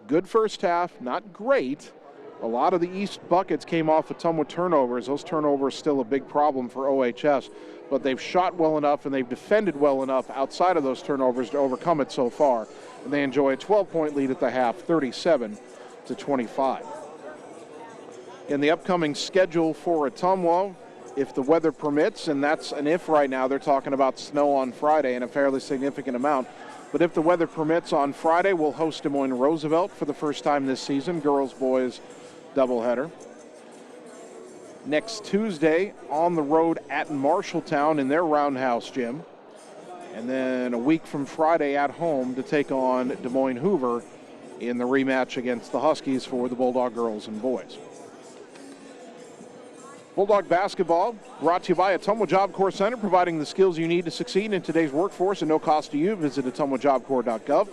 good first half, not great. A lot of the East buckets came off Ottumwa turnovers. Those turnovers still a big problem for OHS, but they've shot well enough and they've defended well enough outside of those turnovers to overcome it so far. And they enjoy a 12-point lead at the half, 37-25. In the upcoming schedule for Ottumwa, if the weather permits, and that's an if right now, they're talking about snow on Friday in a fairly significant amount. But if the weather permits on Friday, we'll host Des Moines Roosevelt for the first time this season, girls, boys doubleheader. Next Tuesday on the road at Marshalltown in their Roundhouse gym. And then a week from Friday at home to take on Des Moines Hoover in the rematch against the Huskies for the Bulldog girls and boys. Bulldog basketball brought to you by Ottumwa Job Corps Center, providing the skills you need to succeed in today's workforce at no cost to you. Visit ottumwajobcorps.gov.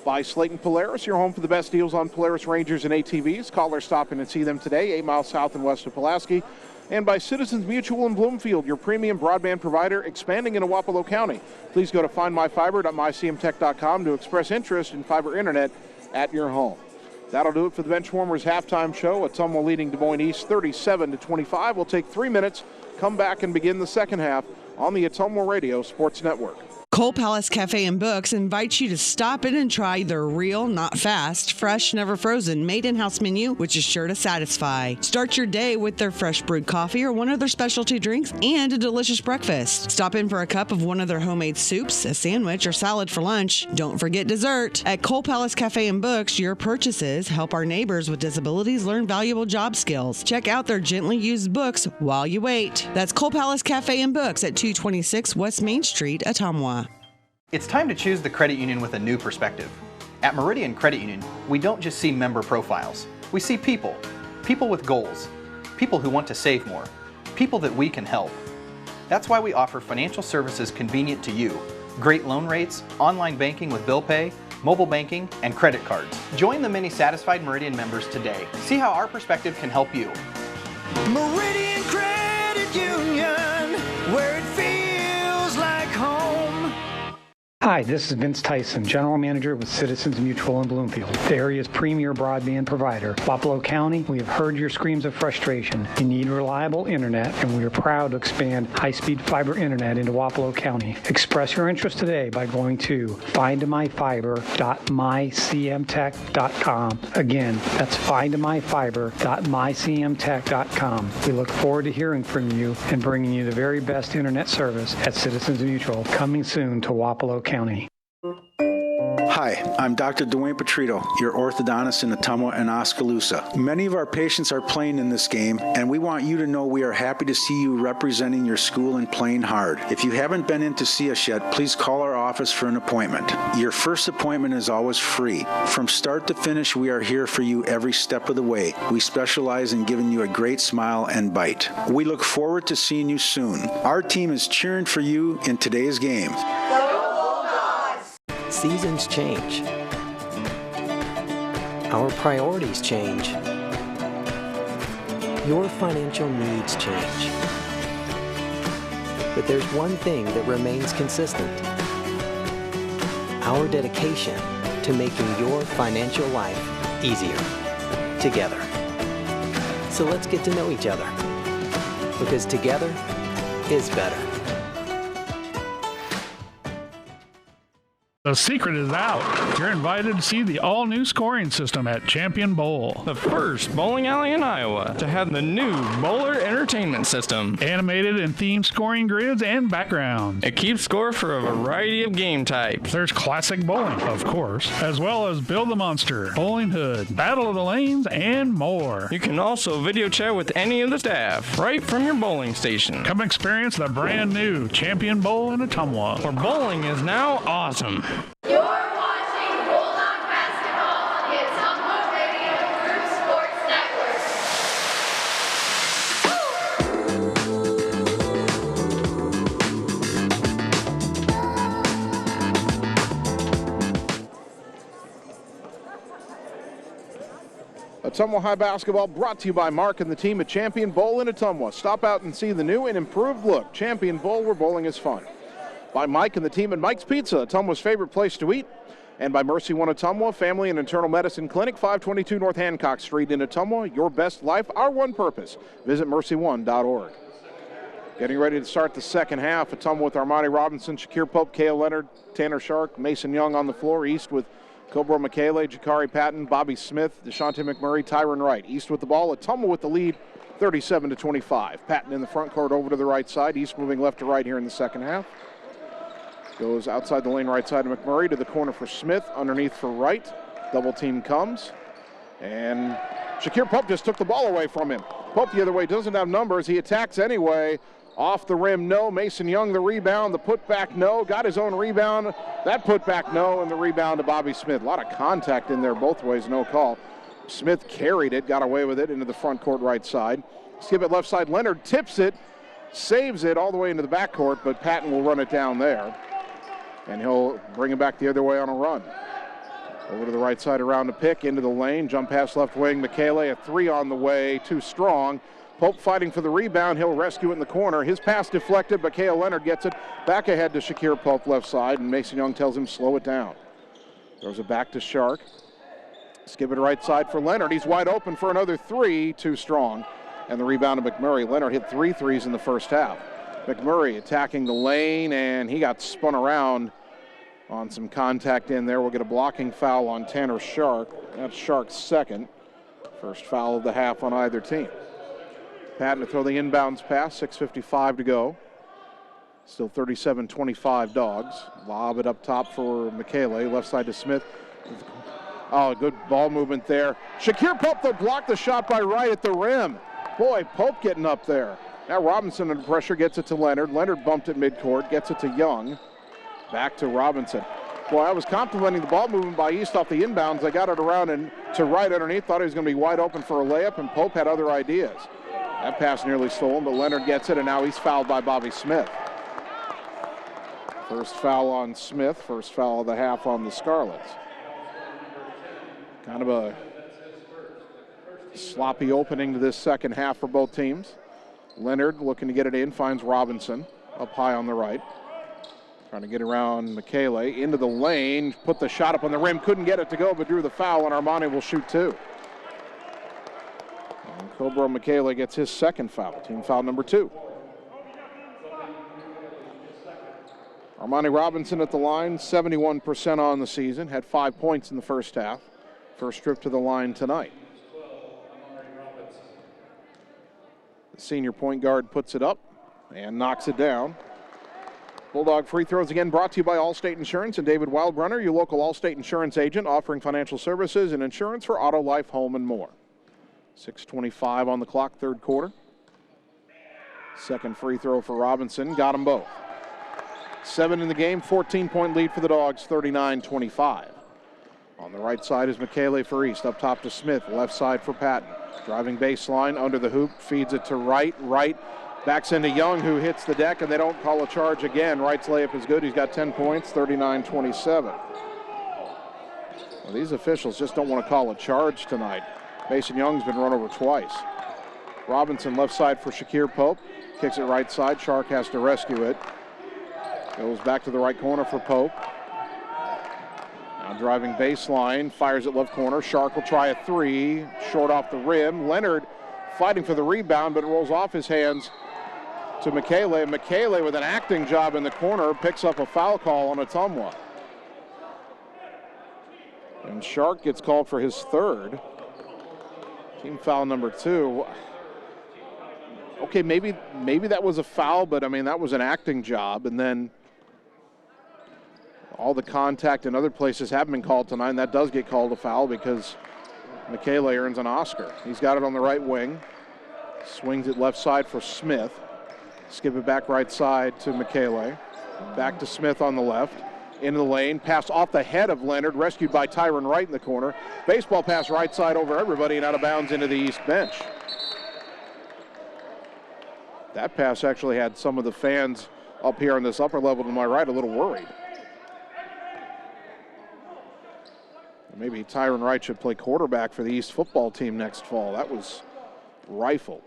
By Slayton Polaris, your home for the best deals on Polaris Rangers and ATVs. Call or stop in and see them today, 8 miles south and west of Pulaski. And by Citizens Mutual in Bloomfield, your premium broadband provider expanding into Wapello County. Please go to findmyfiber.mycmtech.com to express interest in fiber internet at your home. That'll do it for the Benchwarmers halftime show. Ottumwa leading Des Moines East 37-25. We'll take 3 minutes, come back and begin the second half on the Ottumwa Radio Sports Network. Coal Palace Cafe and Books invites you to stop in and try their real, not fast, fresh, never frozen, made in-house menu, which is sure to satisfy. Start your day with their fresh brewed coffee or one of their specialty drinks and a delicious breakfast. Stop in for a cup of one of their homemade soups, a sandwich, or salad for lunch. Don't forget dessert. At Coal Palace Cafe and Books, your purchases help our neighbors with disabilities learn valuable job skills. Check out their gently used books while you wait. That's Coal Palace Cafe and Books at 226 West Main Street, Ottumwa. It's time to choose the credit union with a new perspective. At Meridian Credit Union, we don't just see member profiles. We see people. People with goals. People who want to save more. People that we can help. That's why we offer financial services convenient to you. Great loan rates, online banking with bill pay, mobile banking, and credit cards. Join the many satisfied Meridian members today. See how our perspective can help you. Meridian Credit Union, where it feels like home. Hi, this is Vince Tyson, General Manager with Citizens Mutual in Bloomfield, the area's premier broadband provider. Wapello County, we have heard your screams of frustration. You need reliable internet, and we are proud to expand high-speed fiber internet into Wapello County. Express your interest today by going to findmyfiber.mycmtech.com. Again, that's findmyfiber.mycmtech.com. We look forward to hearing from you and bringing you the very best internet service at Citizens Mutual, coming soon to Wapello County. Hi, I'm Dr. Dwayne Petrito, your orthodontist in Ottumwa and Oskaloosa. Many of our patients are playing in this game, and we want you to know we are happy to see you representing your school and playing hard. If you haven't been in to see us yet, please call our office for an appointment. Your first appointment is always free. From start to finish, we are here for you every step of the way. We specialize in giving you a great smile and bite. We look forward to seeing you soon. Our team is cheering for you in today's game. Seasons change. Our priorities change. Your financial needs change. But there's one thing that remains consistent: our dedication to making your financial life easier together. So let's get to know each other, because together is better. The secret is out. You're invited to see the all-new scoring system at Champion Bowl. The first bowling alley in Iowa to have the new Bowler Entertainment System. Animated and themed scoring grids and backgrounds. It keeps score for a variety of game types. There's classic bowling, of course, as well as Build the Monster, Bowling Hood, Battle of the Lanes, and more. You can also video chat with any of the staff right from your bowling station. Come experience the brand new Champion Bowl in Ottumwa, where bowling is now awesome. You're watching Bulldog basketball on the Ottumwa Radio Group Sports Network. Ottumwa High basketball brought to you by Mark and the team at Champion Bowl in Ottumwa. Stop out and see the new and improved look. Champion Bowl, where bowling is fun. By Mike and the team at Mike's Pizza, Ottumwa's favorite place to eat. And by Mercy One Ottumwa, Family and Internal Medicine Clinic, 522 North Hancock Street in Ottumwa. Your best life, our one purpose. Visit mercyone.org. Getting ready to start the second half. Ottumwa with Armani Robinson, Shakir Pope, Kale Leonard, Tanner Shark, Mason Young on the floor. East with Cobra Michele, Jakari Patton, Bobby Smith, DeShante McMurray, Tyron Wright. East with the ball. Ottumwa with the lead, 37-25. Patton in the front court over to the right side. East moving left to right here in the second half. Goes outside the lane right side of McMurray to the corner for Smith, underneath for Wright. Double team comes. And Shakir Pope just took the ball away from him. Pope the other way, doesn't have numbers. He attacks anyway. Off the rim, no. Mason Young, the rebound. The putback, no. Got his own rebound. That putback, no. And the rebound to Bobby Smith. A lot of contact in there both ways, no call. Smith carried it, got away with it into the front court right side. Skip it left side. Leonard tips it, saves it all the way into the back court, but Patton will run it down there. And he'll bring it back the other way on a run. Over to the right side around the pick, into the lane. Jump pass left wing. Michele, a three on the way, too strong. Pope fighting for the rebound. He'll rescue it in the corner. His pass deflected, but Kale Leonard gets it back ahead to Shakir Pope left side, and Mason Young tells him slow it down. Throws it back to Shark. Skip it right side for Leonard. He's wide open for another three, too strong. And the rebound to McMurray. Leonard hit 3 threes in the first half. McMurray attacking the lane, and he got spun around on some contact in there. We'll get a blocking foul on Tanner Shark. That's Shark's second. First foul of the half on either team. Patton to throw the inbounds pass, 6:55 to go. Still 37-25 Dogs. Lob it up top for Michele, left side to Smith. Oh, good ball movement there. Shakir Pope, though, blocked the shot by Wright at the rim. Boy, Pope getting up there. Now Robinson under pressure gets it to Leonard. Leonard bumped it midcourt, gets it to Young. Back to Robinson. Boy, I was complimenting the ball movement by East off the inbounds. I got it around and to Wright underneath. Thought he was going to be wide open for a layup, and Pope had other ideas. That pass nearly stolen, but Leonard gets it, and now he's fouled by Bobby Smith. First foul on Smith, first foul of the half on the Scarlets. Kind of a sloppy opening to this second half for both teams. Leonard looking to get it in, finds Robinson up high on the right. Trying to get around Michele into the lane, put the shot up on the rim, couldn't get it to go, but drew the foul, and Armani will shoot 2. And Cobra Michele gets his second foul, team foul number 2. Armani Robinson at the line, 71% on the season, had 5 points in the first half. First trip to the line tonight. The senior point guard puts it up and knocks it down. Bulldog free throws again brought to you by Allstate Insurance and David Wildrunner, your local Allstate Insurance agent offering financial services and insurance for auto, life, home, and more. 6:25 on the clock, third quarter. Second free throw for Robinson, got them both. 7 in the game, 14-point lead for the Dogs, 39-25. On the right side is Michele for East, up top to Smith, left side for Patton. Driving baseline, under the hoop, feeds it to Wright. Wright backs into Young, who hits the deck, and they don't call a charge again. Wright's layup is good. He's got 10 points, 39-27. Well, these officials just don't want to call a charge tonight. Mason Young's been run over twice. Robinson left side for Shakir Pope. Kicks it right side. Shark has to rescue it. Goes back to the right corner for Pope. Now driving baseline, fires it left corner. Shark will try a three, short off the rim. Leonard fighting for the rebound, but it rolls off his hands to Michele. Michele with an acting job in the corner picks up a foul call on Ottumwa. And Shark gets called for his third. Team foul number 2. Okay, maybe that was a foul, but I mean, that was an acting job. And then all the contact in other places have been called tonight, and that does get called a foul because Michele earns an Oscar. He's got it on the right wing. Swings it left side for Smith. Skip it back right side to Michele. Back to Smith on the left. Into the lane. Pass off the head of Leonard. Rescued by Tyron Wright in the corner. Baseball pass right side over everybody and out of bounds into the East bench. That pass actually had some of the fans up here on this upper level to my right a little worried. Maybe Tyron Wright should play quarterback for the East football team next fall. That was rifled.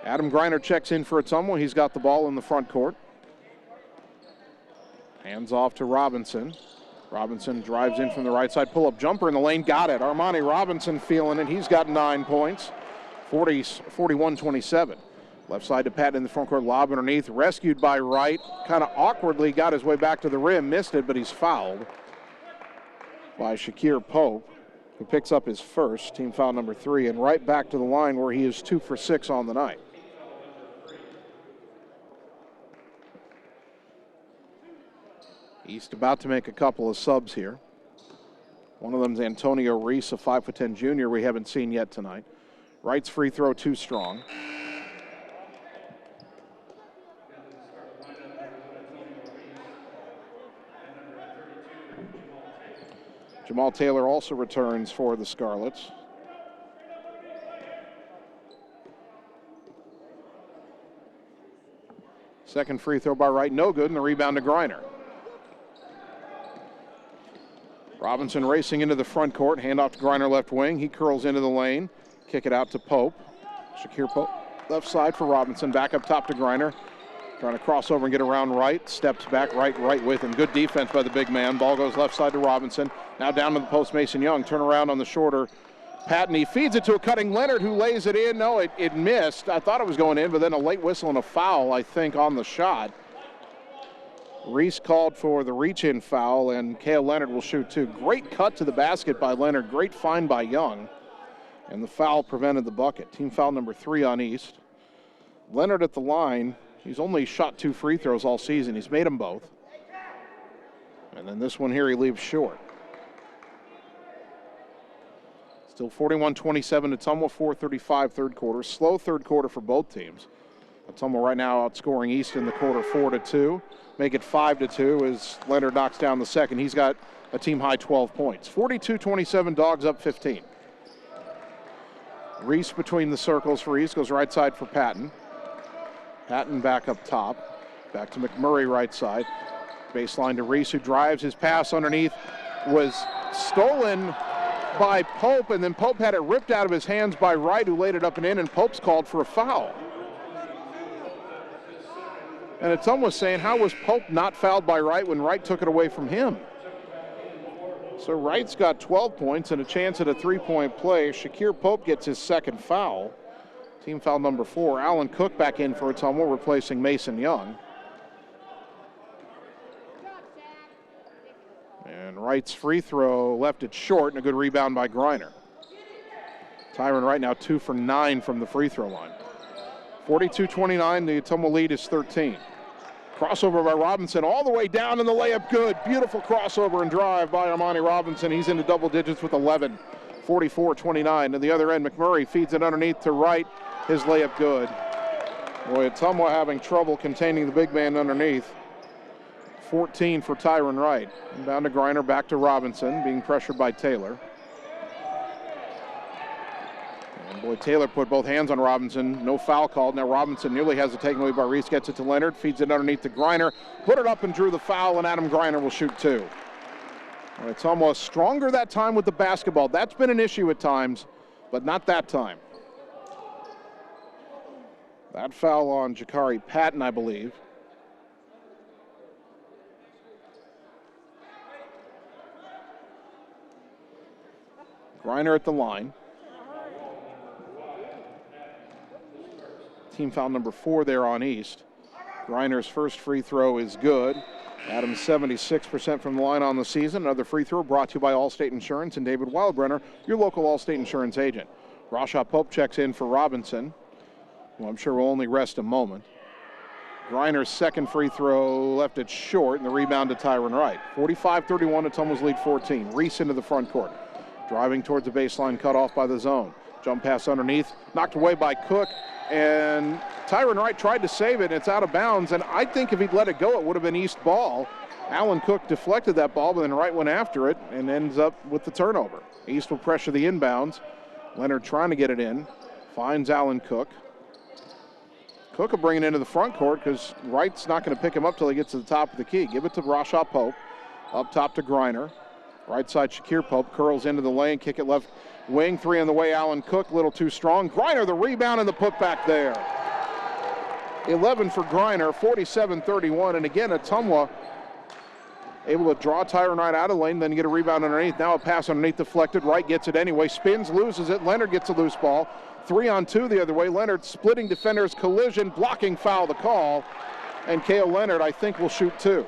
Adam Greiner checks in for Ottumwa. He's got the ball in the front court. Hands off to Robinson. Robinson drives in from the right side. Pull-up jumper in the lane. Got it. Armani Robinson feeling it. He's got 9 points. 41-27. Left side to Patton in the front court. Lob underneath. Rescued by Wright. Kind of awkwardly got his way back to the rim. Missed it, but he's fouled by Shakir Pope, who picks up his first, team foul number 3, and right back to the line where he is 2 for 6 on the night. East about to make a couple of subs here. One of them is Antonio Reese, a 5'10" junior we haven't seen yet tonight. Wright's free throw too strong. Jamal Taylor also returns for the Scarlets. Second free throw by Wright, no good, and the rebound to Greiner. Robinson racing into the front court, handoff to Greiner left wing. He curls into the lane, kick it out to Pope. Shakir Pope, left side for Robinson, back up top to Greiner. Trying to cross over and get around Wright. Steps back, right with him. Good defense by the big man. Ball goes left side to Robinson. Now down to the post, Mason Young. Turn around on the shorter Patton. He feeds it to a cutting Leonard, who lays it in. No, it missed. I thought it was going in, but then a late whistle and a foul, I think, on the shot. Reese called for the reach-in foul, and Cale Leonard will shoot 2. Great cut to the basket by Leonard. Great find by Young. And the foul prevented the bucket. Team foul number 3 on East. Leonard at the line. He's only shot 2 free throws all season. He's made them both. And then this one here he leaves short. Still 41-27 Ottumwa, 4:35 third quarter. Slow third quarter for both teams. Ottumwa right now outscoring East in the quarter 4-2. Make it 5-2 as Leonard knocks down the second. He's got a team high 12 points. 42-27, Dogs up 15. Reese between the circles for East, goes right side for Patton. Patton back up top. Back to McMurray right side. Baseline to Reese, who drives. His pass underneath was stolen by Pope, and then Pope had it ripped out of his hands by Wright, who laid it up and in, and Pope's called for a foul. And it's almost saying, how was Pope not fouled by Wright when Wright took it away from him? So Wright's got 12 points and a chance at a 3-point play. Shakir Pope gets his second foul. Team foul number 4. Alan Cook back in for Ottumwa, replacing Mason Young. And Wright's free throw left it short, and a good rebound by Greiner. Tyron Wright now 2 for 9 from the free throw line. 42-29, the Ottumwa lead is 13. Crossover by Robinson all the way down, and the layup good. Beautiful crossover and drive by Armani Robinson. He's into double digits with 11. 44-29. To the other end, McMurray feeds it underneath to Wright. His layup good. Boy, Ottumwa having trouble containing the big man underneath. 14 for Tyron Wright. Down to Greiner, back to Robinson, being pressured by Taylor. And boy, Taylor put both hands on Robinson. No foul called. Now Robinson nearly has it taken away by Reese. Gets it to Leonard, feeds it underneath to Greiner. Put it up and drew the foul, and Adam Greiner will shoot 2. It's almost stronger that time with the basketball. That's been an issue at times, but not that time. That foul on Jakari Patton, I believe. Greiner at the line. Team foul number 4 there on East. Greiner's first free throw is good. Adams 76% from the line on the season. Another free throw brought to you by Allstate Insurance and David Wildbrenner, your local Allstate Insurance agent. Rasha Pope checks in for Robinson, who I'm sure will only rest a moment. Greiner's second free throw left it short, and the rebound to Tyron Wright. 45-31, Ottumwa's lead 14. Reese into the front court. Driving towards the baseline, cut off by the zone. Jump pass underneath, knocked away by Cook, and Tyron Wright tried to save it. It's out of bounds, and I think if he'd let it go, it would have been East ball. Alan Cook deflected that ball, but then Wright went after it and ends up with the turnover. East will pressure the inbounds. Leonard trying to get it in, finds Alan Cook. Cook will bring it into the front court because Wright's not going to pick him up till he gets to the top of the key. Give it to Rasha Pope. Up top to Greiner. Right side, Shakir Pope curls into the lane, kick it left wing, 3 on the way, Alan Cook, a little too strong. Griner, the rebound and the putback there. 11 for Griner, 47-31, and again, Ottumwa able to draw Tyron Wright out of the lane, then get a rebound underneath. Now a pass underneath deflected. Wright gets it anyway, spins, loses it. Leonard gets a loose ball. 3-on-2 the other way. Leonard splitting defenders, collision, blocking foul, the call. And Kale Leonard, I think, will shoot 2.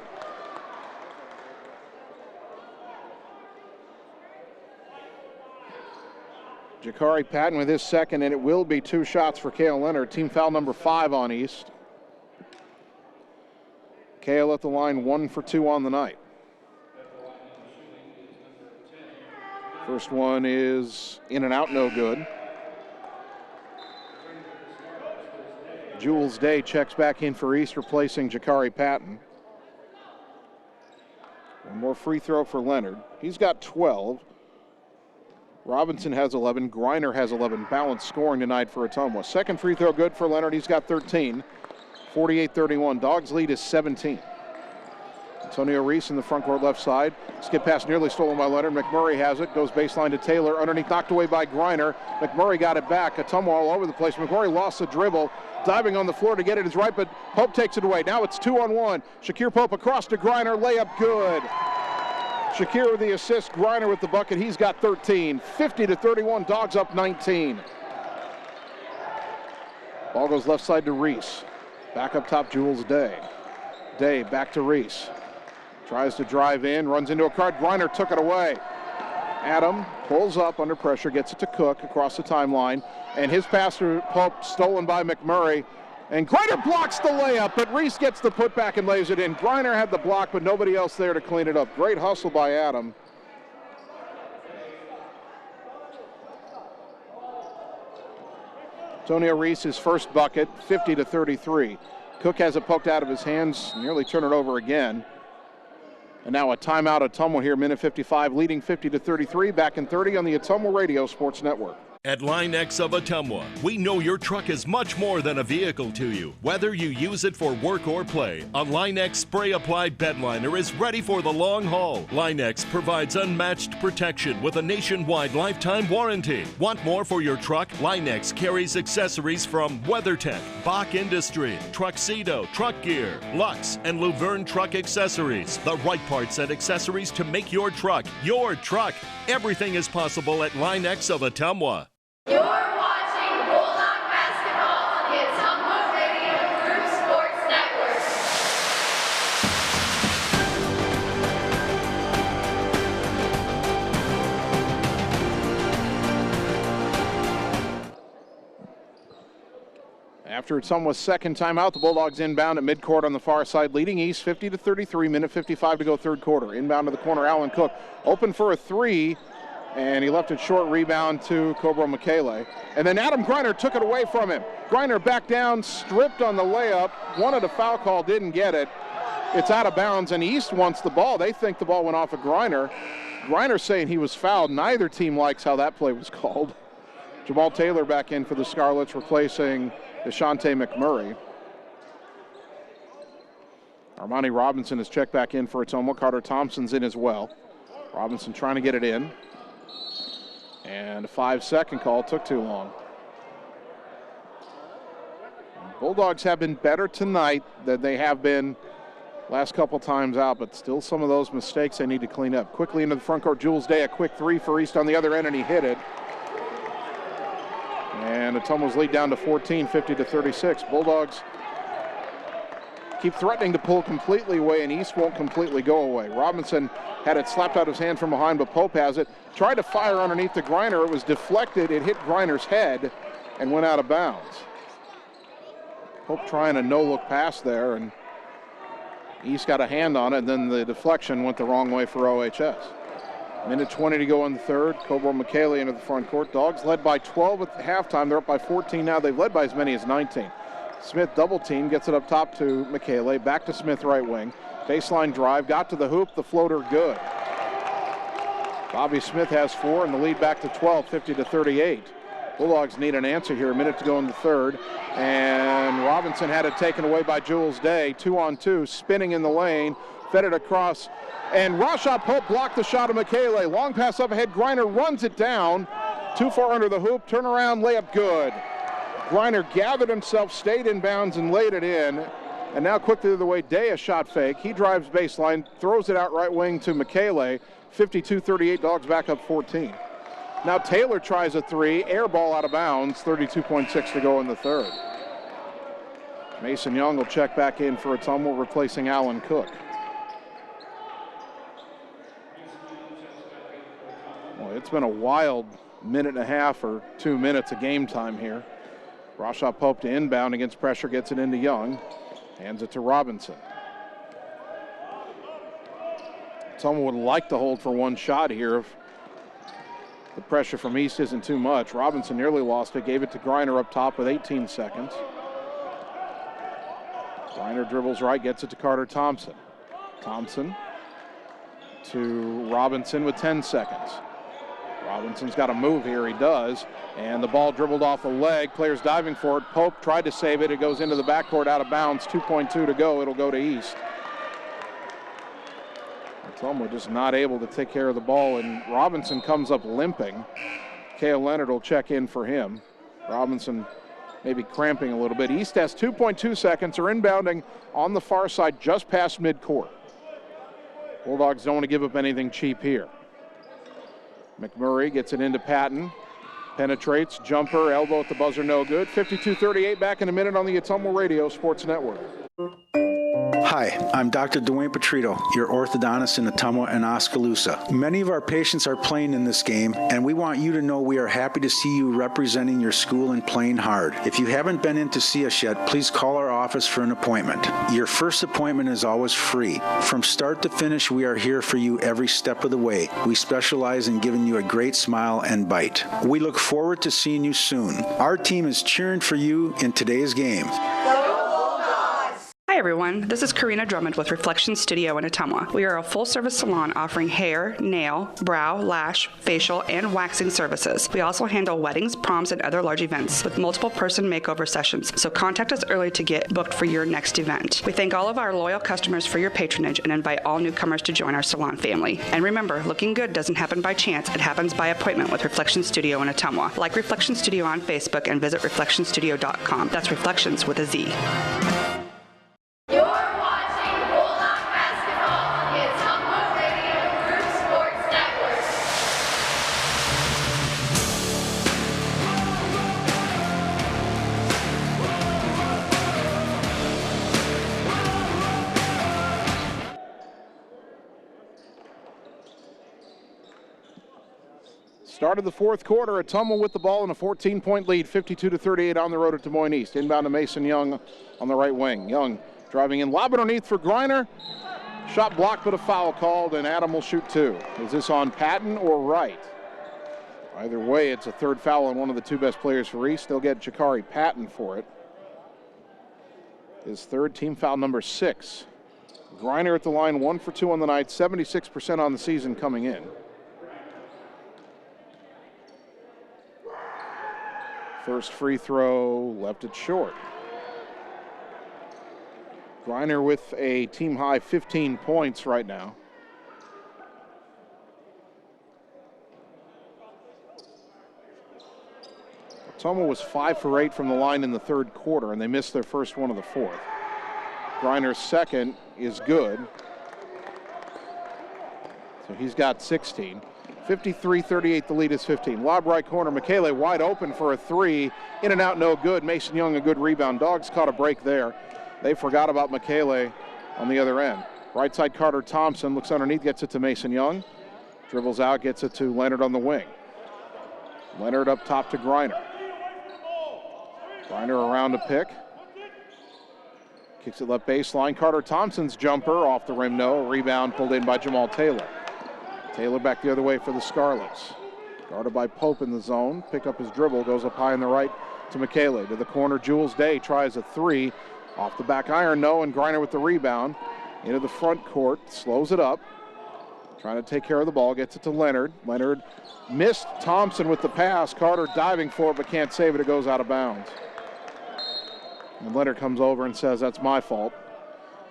Jakari Patton with his second, and it will be 2 shots for Kale Leonard. Team foul number 5 on East. Kale at the line, 1 for 2 on the night. First one is in and out, no good. Jules Day checks back in for East, replacing Jakari Patton. One more free throw for Leonard. He's got 12. Robinson has 11. Griner has 11. Balanced scoring tonight for Ottumwa. Second free throw good for Leonard. He's got 13. 48-31. Dogs lead is 17. Antonio Reese in the front court left side. Skip pass nearly stolen by Leonard. McMurray has it. Goes baseline to Taylor. Underneath, knocked away by Griner. McMurray got it back. Ottumwa all over the place. McMurray lost the dribble. Diving on the floor to get it is right, but Pope takes it away. Now it's 2-on-1. Shakir Pope across to Griner. Layup good. Shakir with the assist. Griner with the bucket. He's got 13. 50-31. Dogs up 19. Ball goes left side to Reese. Back up top, Jules Day. Day back to Reese. Tries to drive in, runs into a card. Griner took it away. Adam pulls up under pressure, gets it to Cook across the timeline, and his pass to Pope stolen by McMurray. And Griner blocks the layup, but Reese gets the putback and lays it in. Griner had the block, but nobody else there to clean it up. Great hustle by Adam. Antonio Reese, his first bucket, 50-33. Cook has it poked out of his hands, nearly turn it over again. And now a timeout, Ottumwa here, minute 55, leading 50-33, back in 30 on the Ottumwa Radio Sports Network. At Line X of Ottumwa, we know your truck is much more than a vehicle to you. Whether you use it for work or play, a Line X spray-applied bed liner is ready for the long haul. Line X provides unmatched protection with a nationwide lifetime warranty. Want more for your truck? Line X carries accessories from WeatherTech, Bach Industry, Truxedo, Truck Gear, Lux, and Luverne Truck Accessories. The right parts and accessories to make your truck your truck. Everything is possible at Line X of Ottumwa. You're watching Bulldog Basketball on the Ottumwa Radio Group Sports Network. After Ottumwa's second timeout, the Bulldogs inbound at midcourt on the far side, leading East 50-33, minute 55 to go third quarter. Inbound to the corner, Alan Cook open for a 3. And he left it short, rebound to Cobra Michele. And then Adam Griner took it away from him. Griner back down, stripped on the layup, wanted a foul call, didn't get it. It's out of bounds, and East wants the ball. They think the ball went off of Griner. Griner saying he was fouled. Neither team likes how that play was called. Jamal Taylor back in for the Scarlets, replacing Deshante McMurray. Armani Robinson has checked back in for Ottumwa. Carter Thompson's in as well. Robinson trying to get it in. And a 5-second call, took too long. Bulldogs have been better tonight than they have been last couple times out, but still some of those mistakes they need to clean up. Quickly into the front court, Jules Day, a quick 3 for East on the other end, and he hit it. And Ottumwa's lead down to 14, 50-36. Bulldogs keep threatening to pull completely away, and East won't completely go away. Robinson had it slapped out of his hand from behind, but Pope has it. Tried to fire underneath the Griner. It was deflected. It hit Griner's head and went out of bounds. Pope trying a no-look pass there, and East got a hand on it, and then the deflection went the wrong way for OHS. Minute 20 to go in the third. Cobra Michele into the front court. Dogs led by 12 at halftime. They're up by 14 now. They've led by as many as 19. Smith double team, gets it up top to Michele. Back to Smith right wing. Baseline drive, got to the hoop, the floater good. Bobby Smith has 4 and the lead back to 12, 50-38. Bulldogs need an answer here. A minute to go in the third. And Robinson had it taken away by Jules Day. 2-on-2, spinning in the lane, fed it across. And Rasha Pope blocked the shot of Michele. Long pass up ahead. Griner runs it down. Too far under the hoop. Turnaround layup good. Griner gathered himself, stayed in bounds, and laid it in. And now quickly to the way, Day a shot fake. He drives baseline, throws it out right wing to Michele. 52-38, Dogs back up 14. Now Taylor tries a three, air ball out of bounds, 32.6 to go in the third. Mason Young will check back in for Ottumwa, replacing Alan Cook. Well, it's been a wild minute and a half or 2 minutes of game time here. Rasha Pope to inbound against pressure, gets it into Young, hands it to Robinson. Someone would like to hold for one shot here if the pressure from East isn't too much. Robinson nearly lost it, gave it to Griner up top with 18 seconds. Griner dribbles right, gets it to Carter Thompson. Thompson to Robinson with 10 seconds. Robinson's got to move here, he does. And the ball dribbled off a leg, players diving for it. Pope tried to save it, it goes into the backcourt out of bounds, 2.2 to go, it'll go to East. Ottumwa just not able to take care of the ball, and Robinson comes up limping. Cale Leonard will check in for him. Robinson maybe cramping a little bit. East has 2.2 seconds, are inbounding on the far side just past midcourt. Bulldogs don't want to give up anything cheap here. McMurray gets it into Patton. Penetrates, jumper, elbow at the buzzer, no good. 52-38, back in a minute on the Ottumwa Radio Sports Network. Hi, I'm Dr. Dwayne Petrito, your orthodontist in Ottumwa and Oskaloosa. Many of our patients are playing in this game, and we want you to know we are happy to see you representing your school and playing hard. If you haven't been in to see us yet, please call our office for an appointment. Your first appointment is always free. From start to finish, we are here for you every step of the way. We specialize in giving you a great smile and bite. We look forward to seeing you soon. Our team is cheering for you in today's game. Hi everyone, this is Karina Drummond with Reflection Studio in Ottumwa. We are a full-service salon offering hair, nail, brow, lash, facial, and waxing services. We also handle weddings, proms, and other large events with multiple person makeover sessions, so contact us early to get booked for your next event. We thank all of our loyal customers for your patronage and invite all newcomers to join our salon family. And remember, looking good doesn't happen by chance, it happens by appointment with Reflection Studio in Ottumwa. Like Reflection Studio on Facebook and visit reflectionstudio.com. That's Reflections with a Z. You're watching Bulldog Basketball on the Ottumwa Radio Group Sports Network. Start of the fourth quarter, Ottumwa with the ball in a 14-point lead, 52-38 on the road at Des Moines East. Inbound to Mason Young on the right wing. Young driving in, lob it underneath for Griner. Shot blocked, but a foul called, and Adam will shoot two. Is this on Patton or Wright? Either way, it's a third foul on one of the two best players for East. They'll get Jakari Patton for it. His third, team foul number 6. Griner at the line, 1 for 2 on the night, 76% on the season coming in. First free throw, left it short. Griner with a team-high 15 points right now. Ottumwa was 5 for 8 from the line in the third quarter, and they missed their first one of the fourth. Griner's second is good, so he's got 16. 53-38, the lead is 15. Lob right corner, Michele wide open for a three. In and out, no good. Mason Young, a good rebound. Dogs caught a break there. They forgot about Michele on the other end. Right side, Carter Thompson looks underneath, gets it to Mason Young. Dribbles out, gets it to Leonard on the wing. Leonard up top to Griner. Griner around to pick. Kicks it left baseline. Carter Thompson's jumper off the rim, no. Rebound pulled in by Jamal Taylor. Taylor back the other way for the Scarlets. Guarded by Pope in the zone. Pick up his dribble, goes up high on the right to Michele. To the corner, Jules Day tries a three. Off the back iron, no, and Griner with the rebound. Into the front court, slows it up. Trying to take care of the ball, gets it to Leonard. Leonard missed Thompson with the pass. Carter diving for it, but can't save it. It goes out of bounds. And Leonard comes over and says, that's my fault.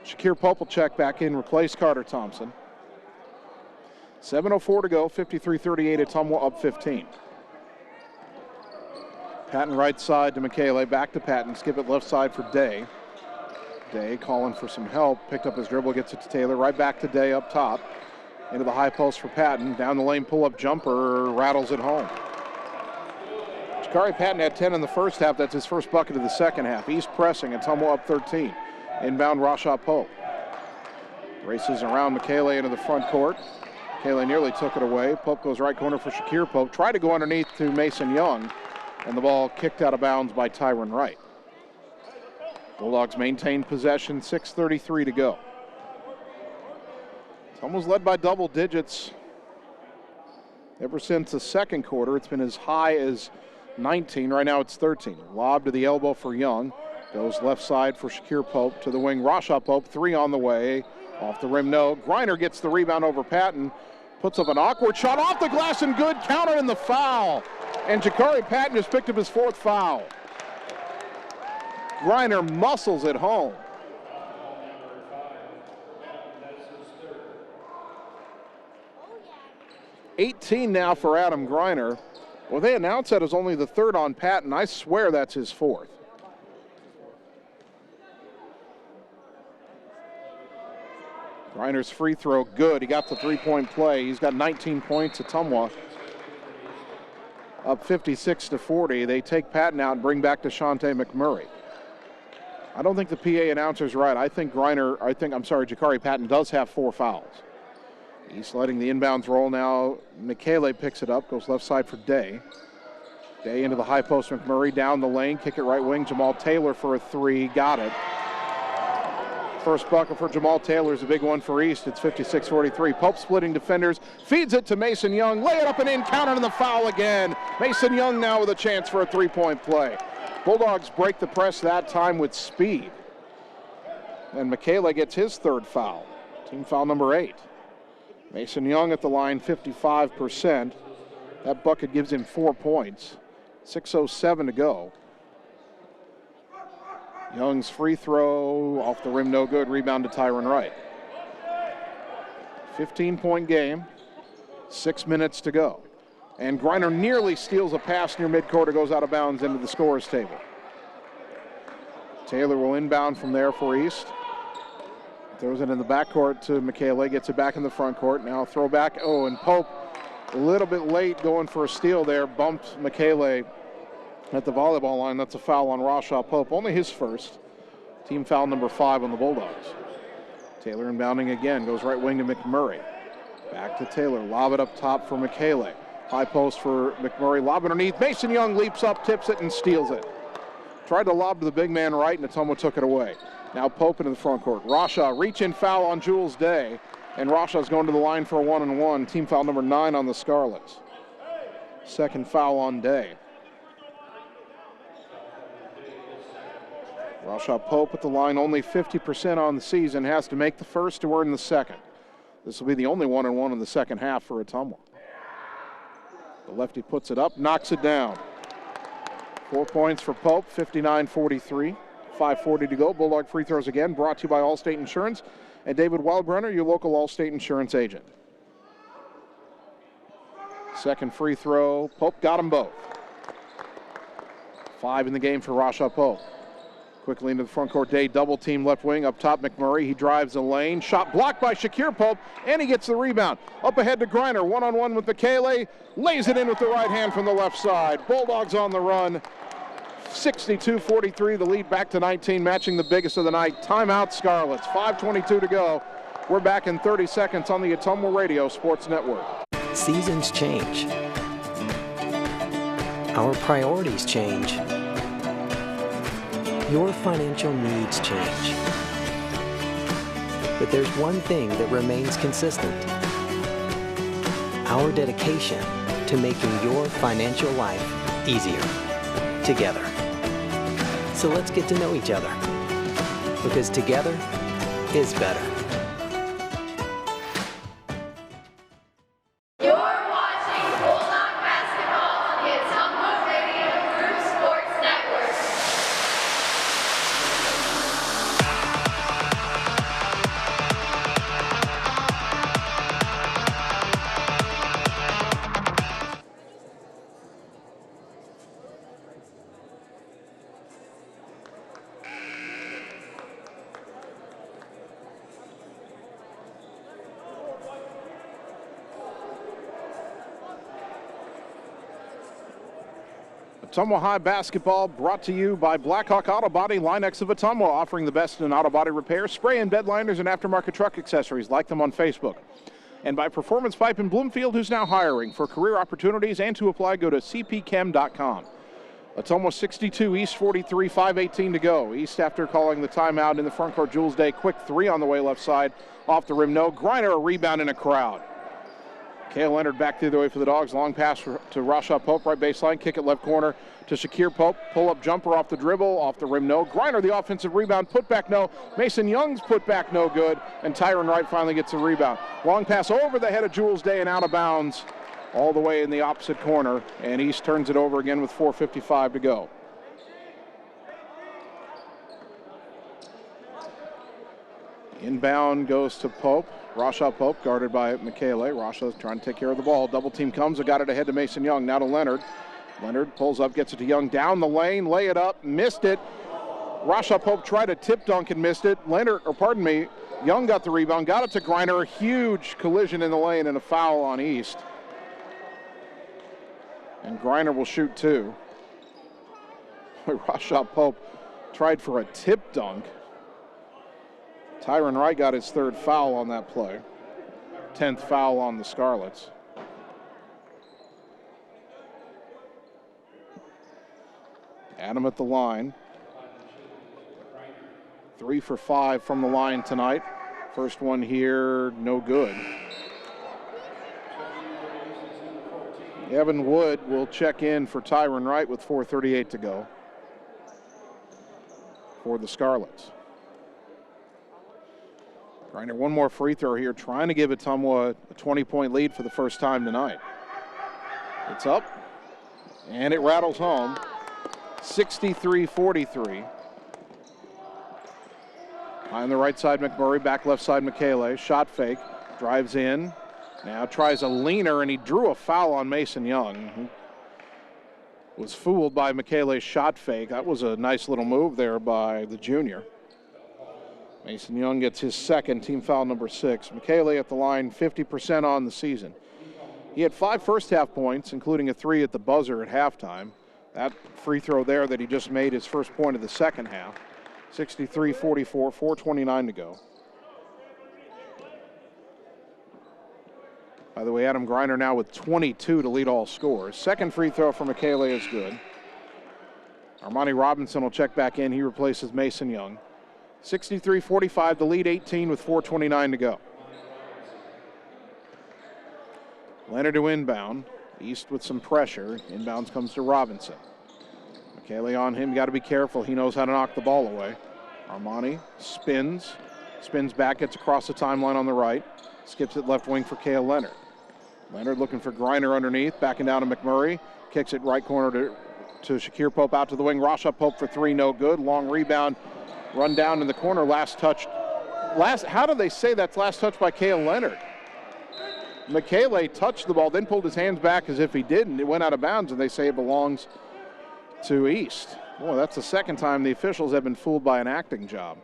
Shakir Pope will check back in, replace Carter Thompson. 7:04 to go, 53-38, Ottumwa up 15. Patton right side to Michele, back to Patton, skip it left side for Day. Day calling for some help, picked up his dribble, gets it to Taylor, right back to Day up top. Into the high post for Patton, down the lane, pull-up jumper, rattles it home. Jakari Patton had 10 in the first half, that's his first bucket of the second half. He's pressing, Ottumwa up 13. Inbound Rashaw Pope. Races around Michele into the front court. Michele nearly took it away. Pope goes right corner for Shakir Pope. Tried to go underneath to Mason Young, and the ball kicked out of bounds by Tyron Wright. Bulldogs maintain possession, 6:33 to go. Ottumwa's led by double digits ever since the second quarter. It's been as high as 19. Right now it's 13. Lob to the elbow for Young. Goes left side for Shakir Pope to the wing. Rashaw Pope, three on the way. Off the rim, no. Griner gets the rebound over Patton. Puts up an awkward shot off the glass and good. Counter in the foul. And Jakari Patton just picked up his fourth foul. Griner muscles it home. $18 now for Adam Griner. Well, they announced that as only the third on Patton. I swear that's his fourth. Griner's free throw, good. He got the three-point play. He's got 19 points. Ottumwa up 56-40. They take Patton out and bring back Deshante McMurray. I don't think the PA announcer's right. I think Jakari Patton does have 4 fouls. He's letting the inbounds roll now. Michele picks it up, goes left side for Day. Day into the high post. McMurray down the lane, kick it right wing. Jamal Taylor for a three, got it. First bucket for Jamal Taylor is a big one for East. It's 56-43. Pope splitting defenders, feeds it to Mason Young. Lay it up and in, counter and the foul again. Mason Young now with a chance for a three-point play. Bulldogs break the press that time with speed. And Michele gets his third foul. Team foul number 8. Mason Young at the line, 55%. That bucket gives him 4 points. 6:07 to go. Young's free throw off the rim, no good. Rebound to Tyron Wright. 15-point game, 6 minutes to go. And Griner nearly steals a pass near midcourt. It goes out of bounds into the scorer's table. Taylor will inbound from there for East. Throws it in the backcourt to Michele, gets it back in the front court. Now throw back. Oh, and Pope a little bit late going for a steal there. Bumped Michele at the volleyball line. That's a foul on Rashaw Pope, only his first. Team foul number 5 on the Bulldogs. Taylor inbounding again, goes right wing to McMurray. Back to Taylor, lob it up top for Michele. High post for McMurray, lob underneath. Mason Young leaps up, tips it, and steals it. Tried to lob to the big man right, and Ottumwa took it away. Now Pope into the front court. Rashaw, reach-in foul on Jules Day, and Rashaw's going to the line for a 1-and-1. Team foul number 9 on the Scarlets. Second foul on Day. Rashaw Pope at the line, only 50% on the season, has to make the first to earn the second. This will be the only 1-and-1 in the second half for Ottumwa. The lefty puts it up, knocks it down. 4 points for Pope, 59-43. 5:40 to go. Bulldog free throws again, brought to you by Allstate Insurance and David Wildbrenner, your local Allstate Insurance agent. Second free throw, Pope got them both. 5 in the game for Rashaw Pope. Quickly into the front court, Day double team left wing, up top McMurray. He drives the lane, shot blocked by Shakir Pope, and he gets the rebound. Up ahead to Griner, 1-on-1 with Michele, lays it in with the right hand from the left side. Bulldogs on the run. 62-43, the lead back to 19, matching the biggest of the night. Timeout Scarlets, 5:22 to go. We're back in 30 seconds on the Ottumwa Radio Sports Network. Seasons change. Our priorities change. Your financial needs change. But there's one thing that remains consistent. Our dedication to making your financial life easier together. So let's get to know each other, because together is better. Ottumwa High basketball brought to you by Blackhawk Auto Body, Linex of Ottumwa, offering the best in auto body repair, spray and bed liners, and aftermarket truck accessories. Like them on Facebook. And by Performance Pipe in Bloomfield, who's now hiring. For career opportunities and to apply, go to cpchem.com. Ottumwa 62, East 43, 5:18 to go. East after calling the timeout in the front court. Jules Day, quick three on the way left side. Off the rim, no. Griner, a rebound in a crowd. Kale Leonard back the other way for the Dogs. Long pass to Rasha Pope, right baseline. Kick it left corner to Shakir Pope. Pull-up jumper off the dribble. Off the rim, no. Griner, the offensive rebound. Put back, no. Mason Young's put back, no good. And Tyron Wright finally gets a rebound. Long pass over the head of Jules Day and out of bounds all the way in the opposite corner. And East turns it over again with 4:55 to go. Inbound goes to Pope. Rasha Pope guarded by Michele. Rasha's trying to take care of the ball. Double team comes. Got it ahead to Mason Young. Now to Leonard. Leonard pulls up, gets it to Young. Down the lane. Lay it up. Missed it. Rasha Pope tried a tip dunk and missed it. Young got the rebound. Got it to Griner. A huge collision in the lane and a foul on East. And Griner will shoot two. Rasha Pope tried for a tip dunk. Tyron Wright got his third foul on that play. 10th foul on the Scarlets. Adam at the line. 3 for 5 from the line tonight. First one here, no good. Evan Wood will check in for Tyron Wright with 4:38 to go for the Scarlets. Griner, one more free throw here, trying to give Ottumwa a 20-point lead for the first time tonight. It's up, and it rattles home. 63-43. On the right side, McMurray, back left side, Michele. Shot fake, drives in. Now tries a leaner, and he drew a foul on Mason Young. He was fooled by Michele's shot fake. That was a nice little move there by the junior. Mason Young gets his second, team foul number 6. Michele at the line, 50% on the season. He had 5 first-half points, including a 3 at the buzzer at halftime. That free throw there that he just made his first point of the second half. 63-44, 4:29 to go. By the way, Adam Griner now with 22 to lead all scorers. Second free throw for Michele is good. Armani Robinson will check back in. He replaces Mason Young. 63-45, the lead 18 with 4:29 to go. Leonard to inbound. East with some pressure. Inbounds comes to Robinson. Michele on him. Got to be careful. He knows how to knock the ball away. Armani spins back, gets across the timeline on the right. Skips it left wing for Cale Leonard. Leonard looking for Griner underneath. Backing down to McMurray. Kicks it right corner to Shakir Pope out to the wing. Rasha Pope for 3, no good. Long rebound. Run down in the corner, last touch. How do they say that's last touch by Cale Leonard? Michele touched the ball, then pulled his hands back as if he didn't. It went out of bounds, and they say it belongs to East. Boy, that's the second time the officials have been fooled by an acting job.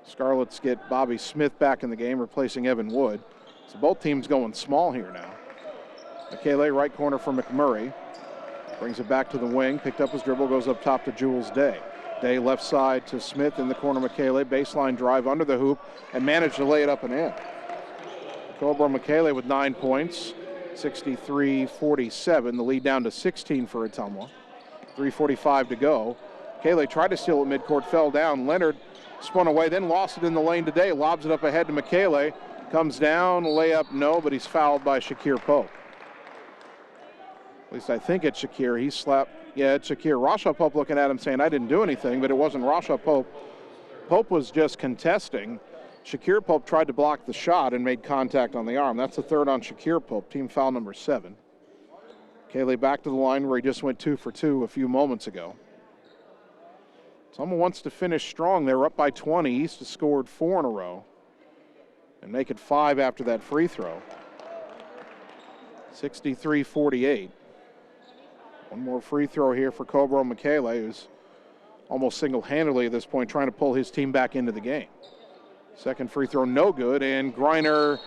Scarlets get Bobby Smith back in the game, replacing Evan Wood. So both teams going small here now. Michele, right corner for McMurray. Brings it back to the wing, picked up his dribble, goes up top to Jules Day. Day left side to Smith in the corner. Michele, baseline drive under the hoop, and managed to lay it up and in. Cobra Michele with 9 points, 63-47. The lead down to 16 for Ottumwa. 3:45 to go. Michele tried to steal it midcourt, fell down. Leonard spun away, then lost it in the lane today. Lobs it up ahead to Michele. Comes down, layup, no, but he's fouled by Shakir Pope. At least I think it's Shakir. He slapped. Yeah, it's Shakir. Rasha Pope looking at him saying, I didn't do anything, but it wasn't Rasha Pope. Pope was just contesting. Shakir Pope tried to block the shot and made contact on the arm. That's the third on Shakir Pope, team foul number 7. Kaylee back to the line where he just went 2 for 2 a few moments ago. Someone wants to finish strong. They're up by 20. East has scored 4 in a row and make it 5 after that free throw. 63-48. One more free throw here for Cobra Michele, who's almost single-handedly at this point trying to pull his team back into the game. Second free throw, no good, and Griner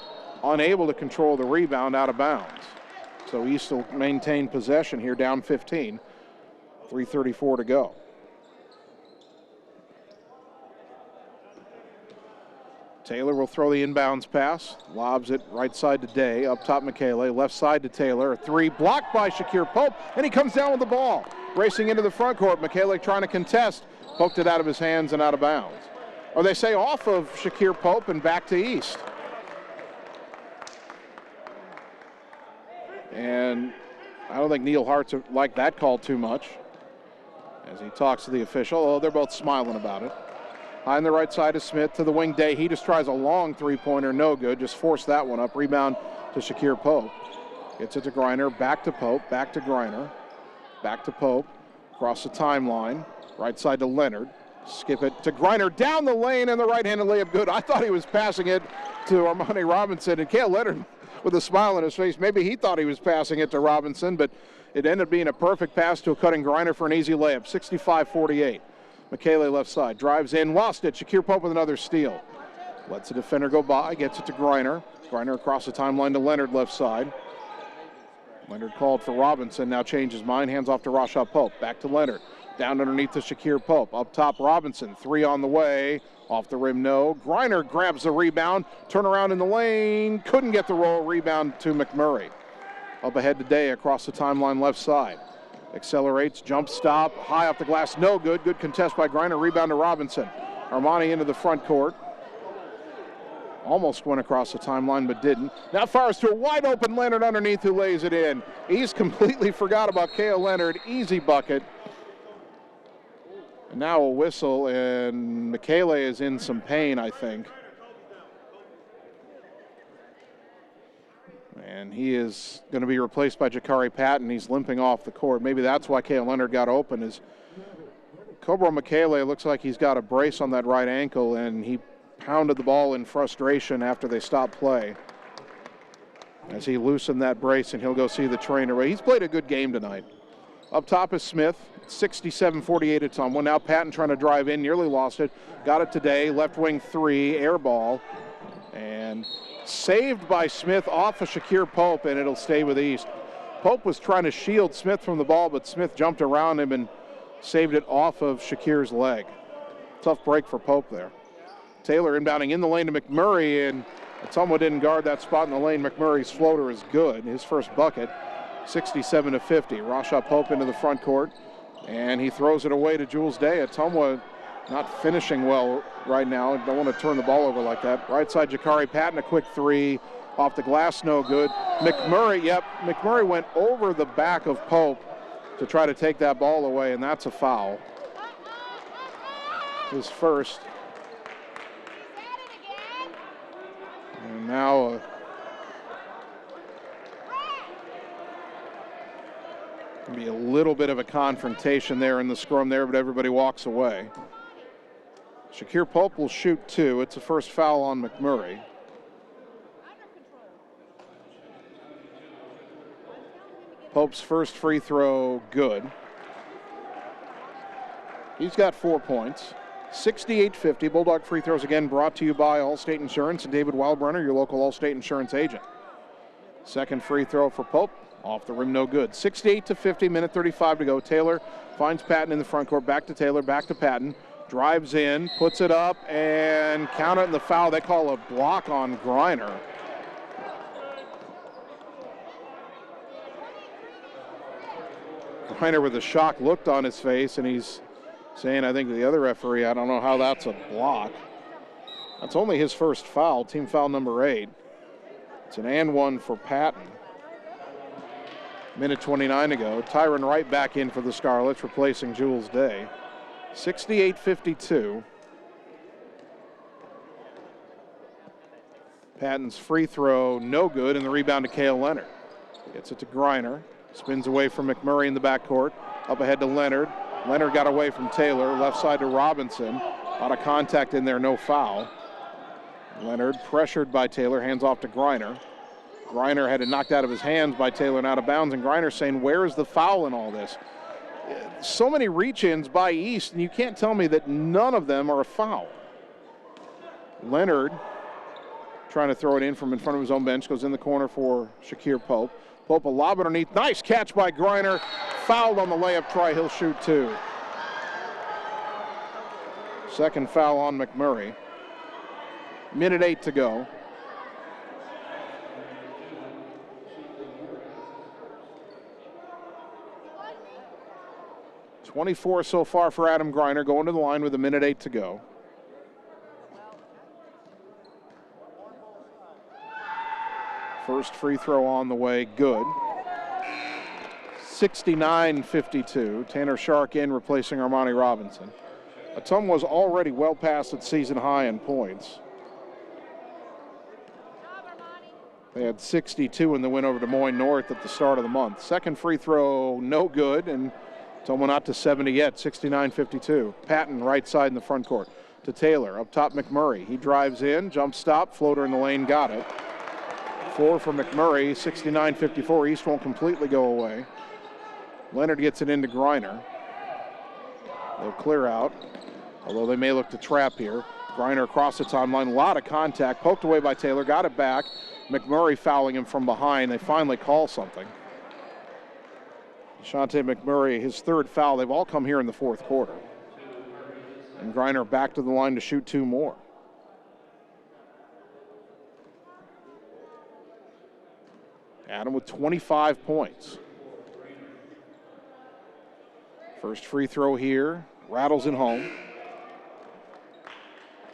unable to control the rebound, out of bounds. So East will maintain possession here, down 15. 3:34 to go. Taylor will throw the inbounds pass, lobs it right side to Day, up top Michele, left side to Taylor, a three blocked by Shakir Pope, and he comes down with the ball. Racing into the front court, Michele trying to contest, poked it out of his hands and out of bounds. Or they say off of Shakir Pope and back to East. And I don't think Neil Hart's liked that call too much as he talks to the official. Oh, they're both smiling about it. High on the right side is Smith to the wing. Day. He just tries a long three-pointer, no good. Just forced that one up. Rebound to Shakir Pope. Gets it to Griner, back to Pope, back to Griner, back to Pope. Across the timeline, right side to Leonard. Skip it to Griner, down the lane, and the right-handed layup good. I thought he was passing it to Armani Robinson, and Cale Leonard with a smile on his face. Maybe he thought he was passing it to Robinson, but it ended up being a perfect pass to a cutting Griner for an easy layup, 65-48. Michele left side, drives in, lost it. Shakir Pope with another steal. Lets the defender go by, gets it to Griner. Griner across the timeline to Leonard left side. Leonard called for Robinson, now changes mind, hands off to Rashad Pope. Back to Leonard, down underneath to Shakir Pope. Up top, Robinson, three on the way. Off the rim, no. Griner grabs the rebound, turn around in the lane, couldn't get the roll, rebound to McMurray. Up ahead today across the timeline left side. Accelerates, jump stop, high off the glass, no good. Good contest by Griner, rebound to Robinson. Armani into the front court. Almost went across the timeline, but didn't. Now fires to a wide open Leonard underneath who lays it in. He's completely forgot about Cale Leonard, easy bucket. And now a whistle, and Michele is in some pain, I think. And he is going to be replaced by Jakari Patton. He's limping off the court. Maybe that's why Cale Leonard got open. Is Cobra Michele looks like he's got a brace on that right ankle, and he pounded the ball in frustration after they stopped play. As he loosened that brace, and he'll go see the trainer. He's played a good game tonight. Up top is Smith, 67-48 at Ottumwa. Now Patton trying to drive in, nearly lost it. Got it today, left wing three, air ball. And saved by Smith off of Shakir Pope, and it'll stay with East. Pope was trying to shield Smith from the ball, but Smith jumped around him and saved it off of Shakir's leg. Tough break for Pope there. Taylor inbounding in the lane to McMurray, and Ottumwa didn't guard that spot in the lane. McMurray's floater is good. His first bucket, 67-50. Rashad Pope into the front court, and he throws it away to Jules Day. Ottumwa not finishing well right now. Don't want to turn the ball over like that. Right side, Jakari Patton, a quick three. Off the glass, no good. McMurray went over the back of Pope to try to take that ball away, and that's a foul. His first. And now be a little bit of a confrontation there in the scrum there, but everybody walks away. Shakir Pope will shoot two. It's a first foul on McMurray. Pope's first free throw, good. He's got 4 points. 68-50. Bulldog free throws again brought to you by Allstate Insurance and David Wildbrenner, your local Allstate Insurance agent. Second free throw for Pope. Off the rim, no good. 68-50, minute 35 to go. Taylor finds Patton in the front court. Back to Taylor, back to Patton. Drives in, puts it up, and count it in the foul. They call a block on Griner. Griner with a shocked look on his face, and he's saying, I think, to the other referee, I don't know how that's a block. That's only his first foul, team foul number 8. It's an and one for Patton. Minute 29 to go. Tyron Wright back in for the Scarlets, replacing Jules Day. 68-52. Patton's free throw, no good, and the rebound to Cale Leonard. Gets it to Griner. Spins away from McMurray in the backcourt. Up ahead to Leonard. Leonard got away from Taylor. Left side to Robinson. A lot of contact in there, no foul. Leonard pressured by Taylor, hands off to Griner. Griner had it knocked out of his hands by Taylor and out of bounds, and Griner saying, where is the foul in all this? So many reach-ins by East, and you can't tell me that none of them are a foul. Leonard trying to throw it in from in front of his own bench, goes in the corner for Shakir Pope. Pope a lob underneath, nice catch by Griner. fouled on the layup try. He'll shoot 2. Second foul on McMurray. Minute 8 to go. .24 so far for Adam Griner, going to the line with a minute 8 to go. First free throw on the way, good. 69-52. Tanner Shark in, replacing Armani Robinson. Ottumwa's already well past its season high in points. They had 62 in the win over Des Moines North at the start of the month. Second free throw, no good, and Ottumwa not to 70 yet, 69-52. Patton right side in the front court to Taylor. Up top, McMurray. He drives in, jump stop, floater in the lane, got it. 4 for McMurray, 69-54. East won't completely go away. Leonard gets it into Griner. They'll clear out, although they may look to trap here. Griner across the timeline, a lot of contact, poked away by Taylor, got it back. McMurray fouling him from behind. They finally call something. Shante McMurray, his third foul. They've all come here in the fourth quarter. And Griner back to the line to shoot 2 more. Adam with 25 points. First free throw here, rattles it home.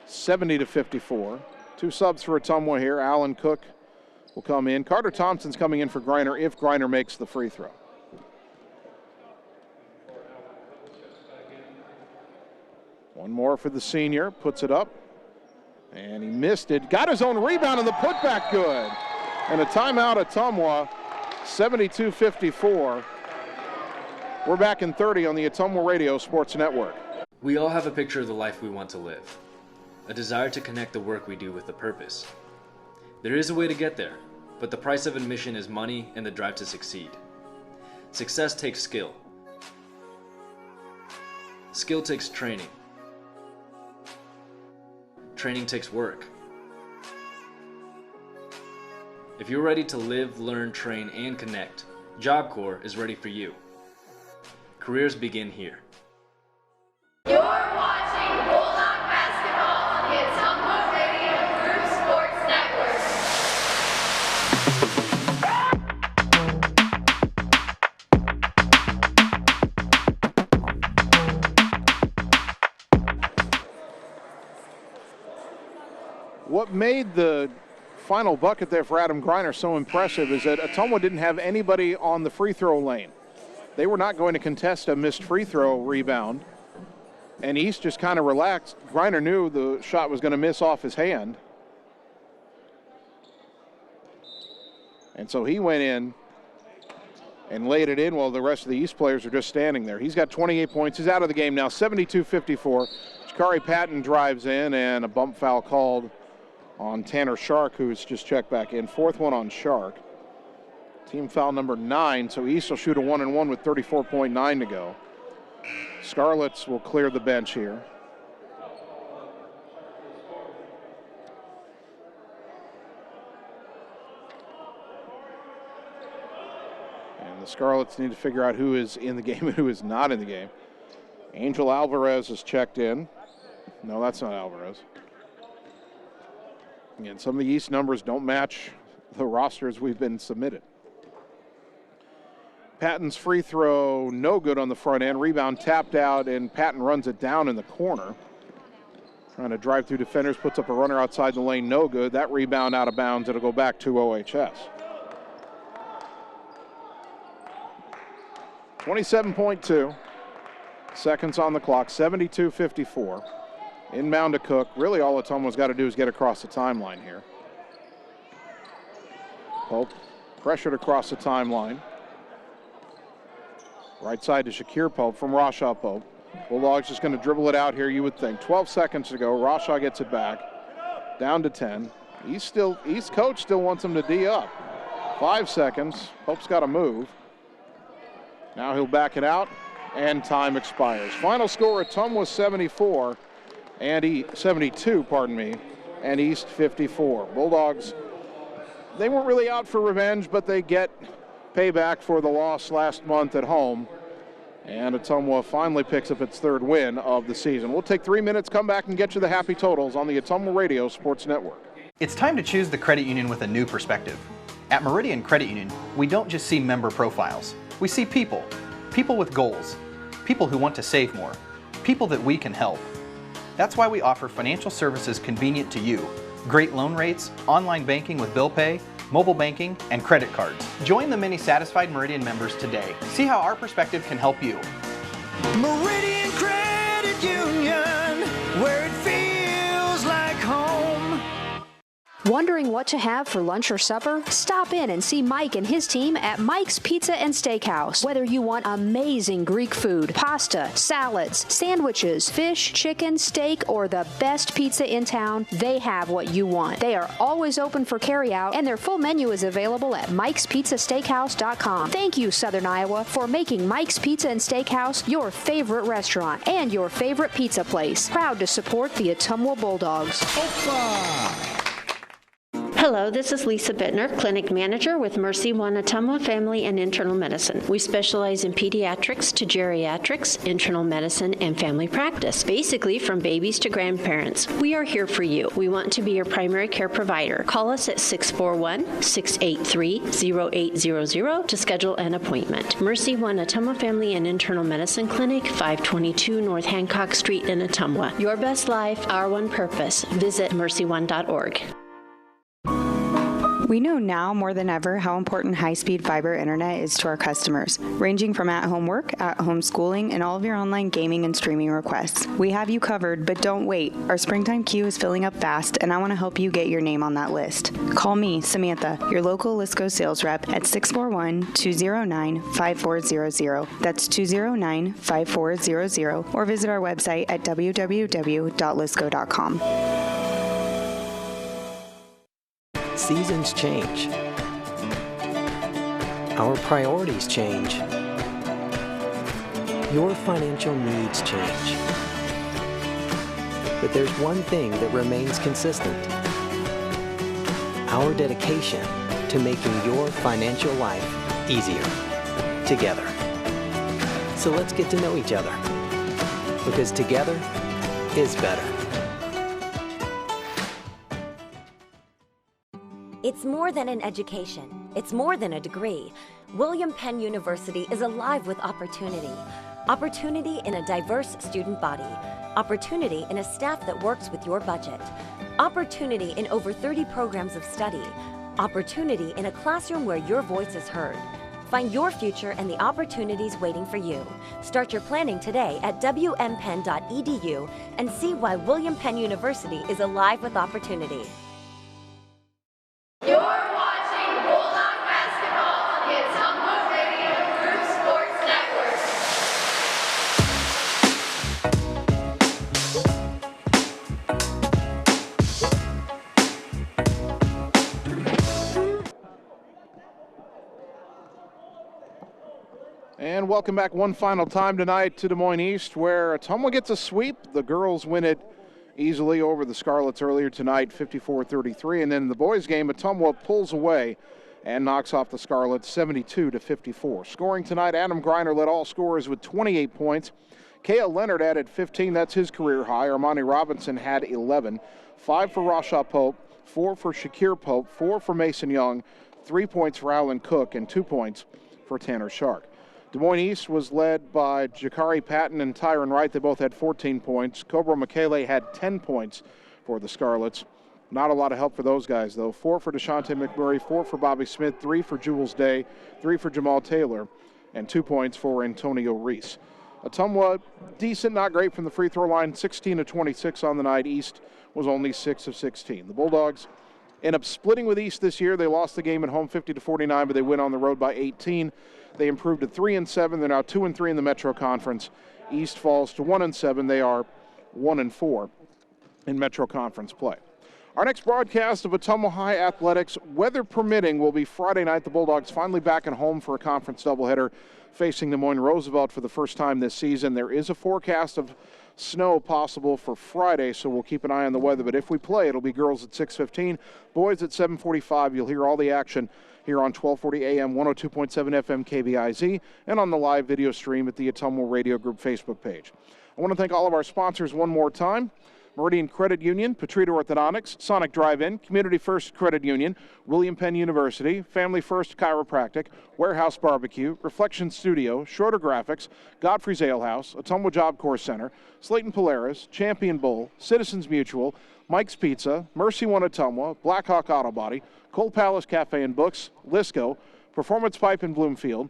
70-54. 2 subs for Ottumwa here. Alan Cook will come in. Carter Thompson's coming in for Griner if Griner makes the free throw. One more for the senior, puts it up. And he missed it. Got his own rebound and the putback good. And a timeout, Ottumwa, 72-54. We're back in 30 on the Ottumwa Radio Sports Network. We all have a picture of the life we want to live, a desire to connect the work we do with the purpose. There is a way to get there, but the price of admission is money and the drive to succeed. Success takes skill. Skill takes training. Training takes work. If you're ready to live, learn, train, and connect, Job Corps is ready for you. Careers begin here. You're watching Bulldog basketball on the Ottumwa Radio Group Sports Network. What made the final bucket there for Adam Griner so impressive is that Ottumwa didn't have anybody on the free throw lane. They were not going to contest a missed free throw rebound, and East just kind of relaxed. Griner knew the shot was going to miss off his hand, and so he went in and laid it in while the rest of the East players are just standing there. He's got 28 points. He's out of the game now, 72-54. Shakari Patton drives in, and a bump foul called on Tanner Shark, who's just checked back in. Fourth one on Shark. Team foul number 9, so East will shoot a 1-and-1 with 34.9 to go. Scarlets will clear the bench here. And the Scarlets need to figure out who is in the game and who is not in the game. Angel Alvarez is checked in. No, that's not Alvarez. Again, some of the East numbers don't match the rosters we've been submitted. Patton's free throw, no good on the front end. Rebound tapped out, and Patton runs it down in the corner. Trying to drive through defenders, puts up a runner outside the lane, no good. That rebound out of bounds, it'll go back to OHS. 27.2 seconds on the clock, 72-54. Inbound to Cook. Really all Ottumwa's got to do is get across the timeline here. Pope pressured across the timeline. Right side to Shakir Pope from Rashaw Pope. Bulldogs just going to dribble it out here, you would think. 12 seconds to go. Rashaw gets it back. Down to 10. East coach still wants him to D up. 5 seconds. Pope's got to move. Now he'll back it out, and time expires. Final score, Ottumwa 74, and 72, pardon me, and East 54. Bulldogs, they weren't really out for revenge, but they get payback for the loss last month at home. And Ottumwa finally picks up its third win of the season. We'll take 3 minutes, come back and get you the happy totals on the Ottumwa Radio Sports Network. It's time to choose the credit union with a new perspective. At Meridian Credit Union, we don't just see member profiles. We see people. People with goals. People who want to save more. People that we can help. That's why we offer financial services convenient to you. Great loan rates, online banking with bill pay, mobile banking, and credit cards. Join the many satisfied Meridian members today. See how our perspective can help you. Meridian Credit Union, where it feels like home. Wondering what to have for lunch or supper? Stop in and see Mike and his team at Mike's Pizza and Steakhouse. Whether you want amazing Greek food, pasta, salads, sandwiches, fish, chicken, steak, or the best pizza in town, they have what you want. They are always open for carryout, and their full menu is available at mikespizzasteakhouse.com. Thank you, Southern Iowa, for making Mike's Pizza and Steakhouse your favorite restaurant and your favorite pizza place. Proud to support the Ottumwa Bulldogs. Hello, this is Lisa Bittner, Clinic Manager with Mercy One Ottumwa Family and Internal Medicine. We specialize in pediatrics to geriatrics, internal medicine, and family practice, basically from babies to grandparents. We are here for you. We want to be your primary care provider. Call us at 641-683-0800 to schedule an appointment. Mercy One Ottumwa Family and Internal Medicine Clinic, 522 North Hancock Street in Ottumwa. Your best life, our one purpose. Visit mercyone.org. We know now more than ever how important high-speed fiber internet is to our customers, ranging from at-home work, at-home schooling, and all of your online gaming and streaming requests. We have you covered, but don't wait. Our springtime queue is filling up fast, and I want to help you get your name on that list. Call me, Samantha, your local Lisco sales rep at 641-209-5400. That's 209-5400, or visit our website at www.lisco.com. Seasons change. Our priorities change. Your financial needs change. But there's one thing that remains consistent: our dedication to making your financial life easier together. So let's get to know each other, because together is better. It's more than an education. It's more than a degree. William Penn University is alive with opportunity. Opportunity in a diverse student body. Opportunity in a staff that works with your budget. Opportunity in over 30 programs of study. Opportunity in a classroom where your voice is heard. Find your future and the opportunities waiting for you. Start your planning today at wmpenn.edu and see why William Penn University is alive with opportunity. You're watching Bulldog Basketball on the Ottumwa Radio Group Sports Network. And welcome back one final time tonight to Des Moines East, where Ottumwa gets a sweep. The girls win it easily over the Scarlets earlier tonight, 54-33. And then in the boys' game, Ottumwa pulls away and knocks off the Scarlets 72-54. Scoring tonight, Adam Greiner led all scorers with 28 points. Kale Leonard added 15. That's his career high. Armani Robinson had 11. 5 for Rasha Pope, 4 for Shakir Pope, 4 for Mason Young, 3 points for Alan Cook, and 2 points for Tanner Shark. Des Moines East was led by Jakari Patton and Tyron Wright. They both had 14 points. Cobra McKayla had 10 points for the Scarlets. Not a lot of help for those guys, though. 4 for DeShante McMurray, 4 for Bobby Smith, 3 for Jules Day, 3 for Jamal Taylor, and 2 points for Antonio Reese. Ottumwa, decent, not great from the free throw line, 16-26 on the night. East was only 6 of 16. The Bulldogs end up splitting with East this year. They lost the game at home 50-49, but they win on the road by 18. They improved to 3-7. They're now 2-3 in the Metro Conference. East falls to 1-7. They are 1-4 in Metro Conference play. Our next broadcast of Ottumwa High Athletics, weather permitting, will be Friday night. The Bulldogs finally back at home for a conference doubleheader facing the Moines Roosevelt for the first time this season. There is a forecast of snow possible for Friday, so we'll keep an eye on the weather. But if we play, it'll be girls at 6:15, boys at 7:45. You'll hear all the action here on 1240 AM, 102.7 FM KBIZ, and on the live video stream at the Ottumwa Radio Group Facebook page. I want to thank all of our sponsors one more time. Meridian Credit Union, Petrito Orthodontics, Sonic Drive-In, Community First Credit Union, William Penn University, Family First Chiropractic, Warehouse Barbecue, Reflection Studio, Shorter Graphics, Godfrey's Ale House, Ottumwa Job Corps Center, Slayton Polaris, Champion Bull, Citizens Mutual, Mike's Pizza, Mercy One Ottumwa, Blackhawk Auto Body, Cold Palace Cafe and Books, Lisco, Performance Pipe in Bloomfield,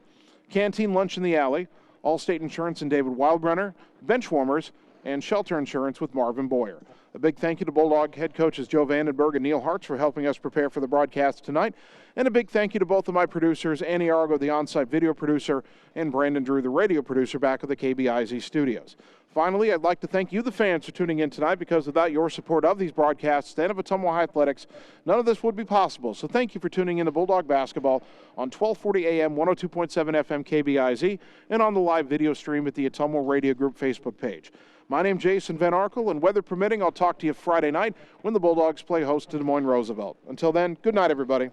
Canteen Lunch in the Alley, Allstate Insurance and David Wildrunner, Benchwarmers, and Shelter Insurance with Marvin Boyer. A big thank you to Bulldog head coaches Joe Vandenberg and Neil Hartz for helping us prepare for the broadcast tonight. And a big thank you to both of my producers, Annie Argo, the on-site video producer, and Brandon Drew, the radio producer, back at the KBIZ studios. Finally, I'd like to thank you, the fans, for tuning in tonight, because without your support of these broadcasts and of Ottumwa High Athletics, none of this would be possible. So thank you for tuning in to Bulldog Basketball on 1240 AM, 102.7 FM KBIZ, and on the live video stream at the Ottumwa Radio Group Facebook page. My name's Jason Van Arkel, and weather permitting, I'll talk to you Friday night when the Bulldogs play host to Des Moines Roosevelt. Until then, good night, everybody.